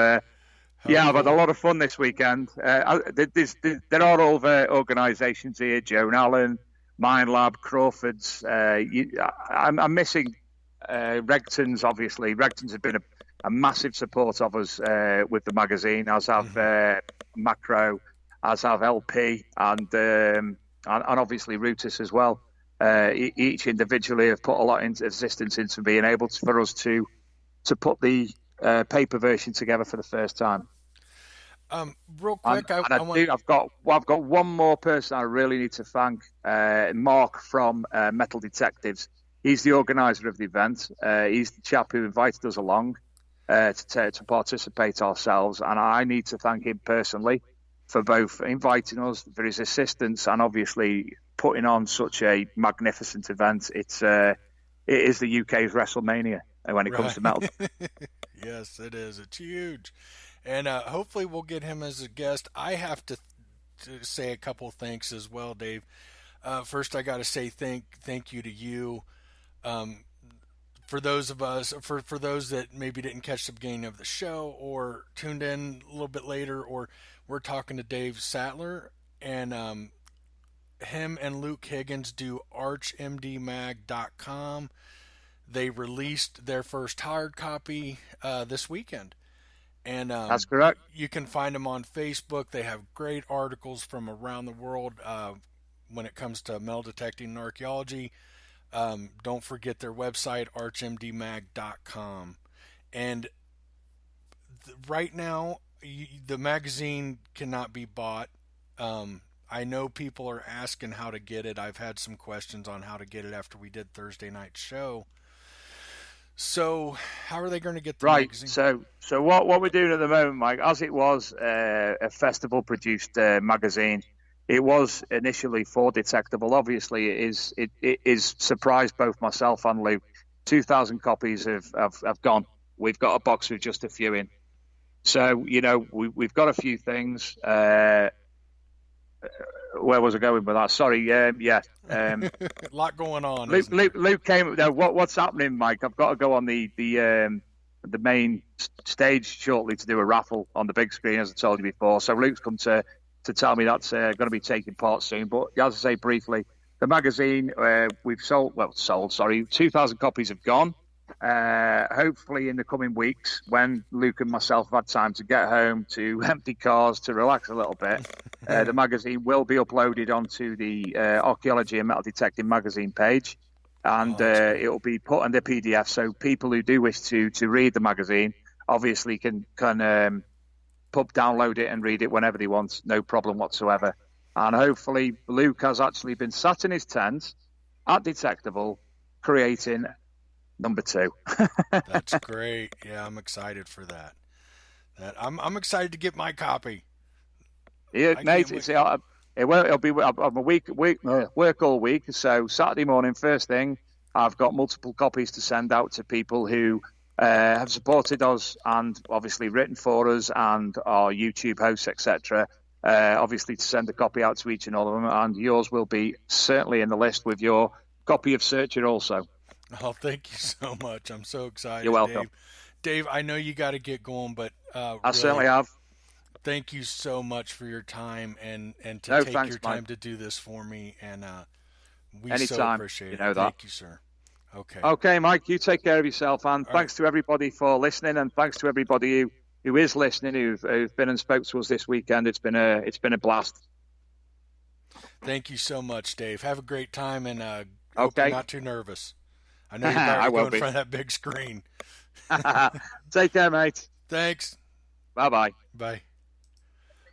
yeah, I've had a lot of fun this weekend. There are other organisations here: Joan Allen, Mine Lab, Crawford's. I'm missing Regton's. Obviously, Regton's have been a massive support of us with the magazine, as have Macro, as have LP, and obviously Rutus as well. Each individually have put a lot of assistance into being able for us to put the paper version together for the first time. Real quick, I've got one more person I really need to thank, Mark from Metal Detectives. He's the organizer of the event. He's the chap who invited us along to participate ourselves, and I need to thank him personally for both inviting us, for his assistance, and obviously putting on such a magnificent event. It is the UK's WrestleMania when it comes to metal. Yes, it is. It's huge. And hopefully we'll get him as a guest. I have to say a couple thanks as well, Dave. First, I got to say thank you to you. For those of us, for those that maybe didn't catch the beginning of the show or tuned in a little bit later, or we're talking to Dave Sadler, and him and Luke Higgins do archmdmag.com. They released their first hard copy this weekend. And that's correct. You can find them on Facebook. They have great articles from around the world when it comes to metal detecting and archaeology. Don't forget their website, archmdmag.com. And right now, the magazine cannot be bought. I know people are asking how to get it. I've had some questions on how to get it after we did Thursday night's show. So how are they going to get the magazine? So what we're doing at the moment, Mike, as it was a festival-produced magazine, it was initially for Detectable. Obviously, it is surprised both myself and Luke. 2,000 copies have gone. We've got a box with just a few in. So, we've got a few things. Where was I going with that? Sorry, a lot going on. Luke came. No, what's happening, Mike? I've got to go on the main stage shortly to do a raffle on the big screen, as I told you before. So Luke's come to tell me that's going to be taking part soon. But as I say briefly, the magazine we've sold. 2,000 copies have gone. Hopefully in the coming weeks, when Luke and myself have had time to get home, to empty cars, to relax a little bit, the magazine will be uploaded onto the Archeology and Metal Detecting magazine page, and it will be put on the PDF. So people who do wish to read the magazine obviously can download it and read it whenever they want, no problem whatsoever. And hopefully Luke has actually been sat in his tent at Detectable creating number 2. That's great. Yeah, I'm excited for that. I'm excited to get my copy. Yeah, mate. It'll be I'm a work all week. So Saturday morning, first thing, I've got multiple copies to send out to people who have supported us and obviously written for us and our YouTube hosts, etc. Obviously to send a copy out to each and all of them, and yours will be certainly in the list with your copy of Searcher also. Oh, thank you so much. I'm so excited. You're welcome. Dave, I know you got to get going, but I certainly have. Thank you so much for your time and to take your time Mike. to do this for me. And we Anytime. so appreciate it. Thank you, sir. Okay. Okay, Mike, you take care of yourself. And thanks to everybody for listening, and thanks to everybody who is listening, who've been and spoke to us this weekend. It's been a blast. Thank you so much, Dave. Have a great time, and hope you're not too nervous. I know you're about to go in front of that big screen. Take care, mate. Thanks. Bye-bye. Bye.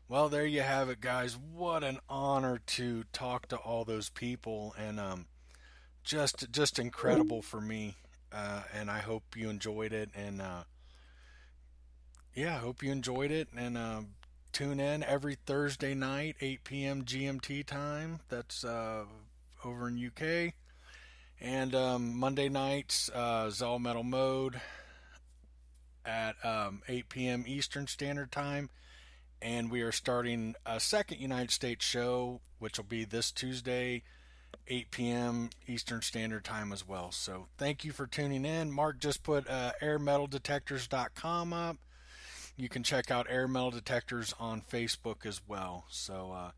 Well, there you have it, guys. What an honor to talk to all those people, and just incredible for me. And I hope you enjoyed it. And I hope you enjoyed it. And tune in every Thursday night, 8 p.m. GMT time. That's over in UK. And Monday nights, Zol Metal Mode at 8 p.m. Eastern Standard Time. and we are starting a second United States show, which will be this Tuesday, 8 p.m. Eastern Standard Time as well. So thank you for tuning in. Mark just put airmetaldetectors.com up. You can check out Air Metal Detectors on Facebook as well. So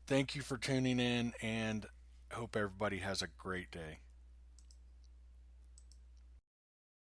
thank you for tuning in, and hope everybody has a great day.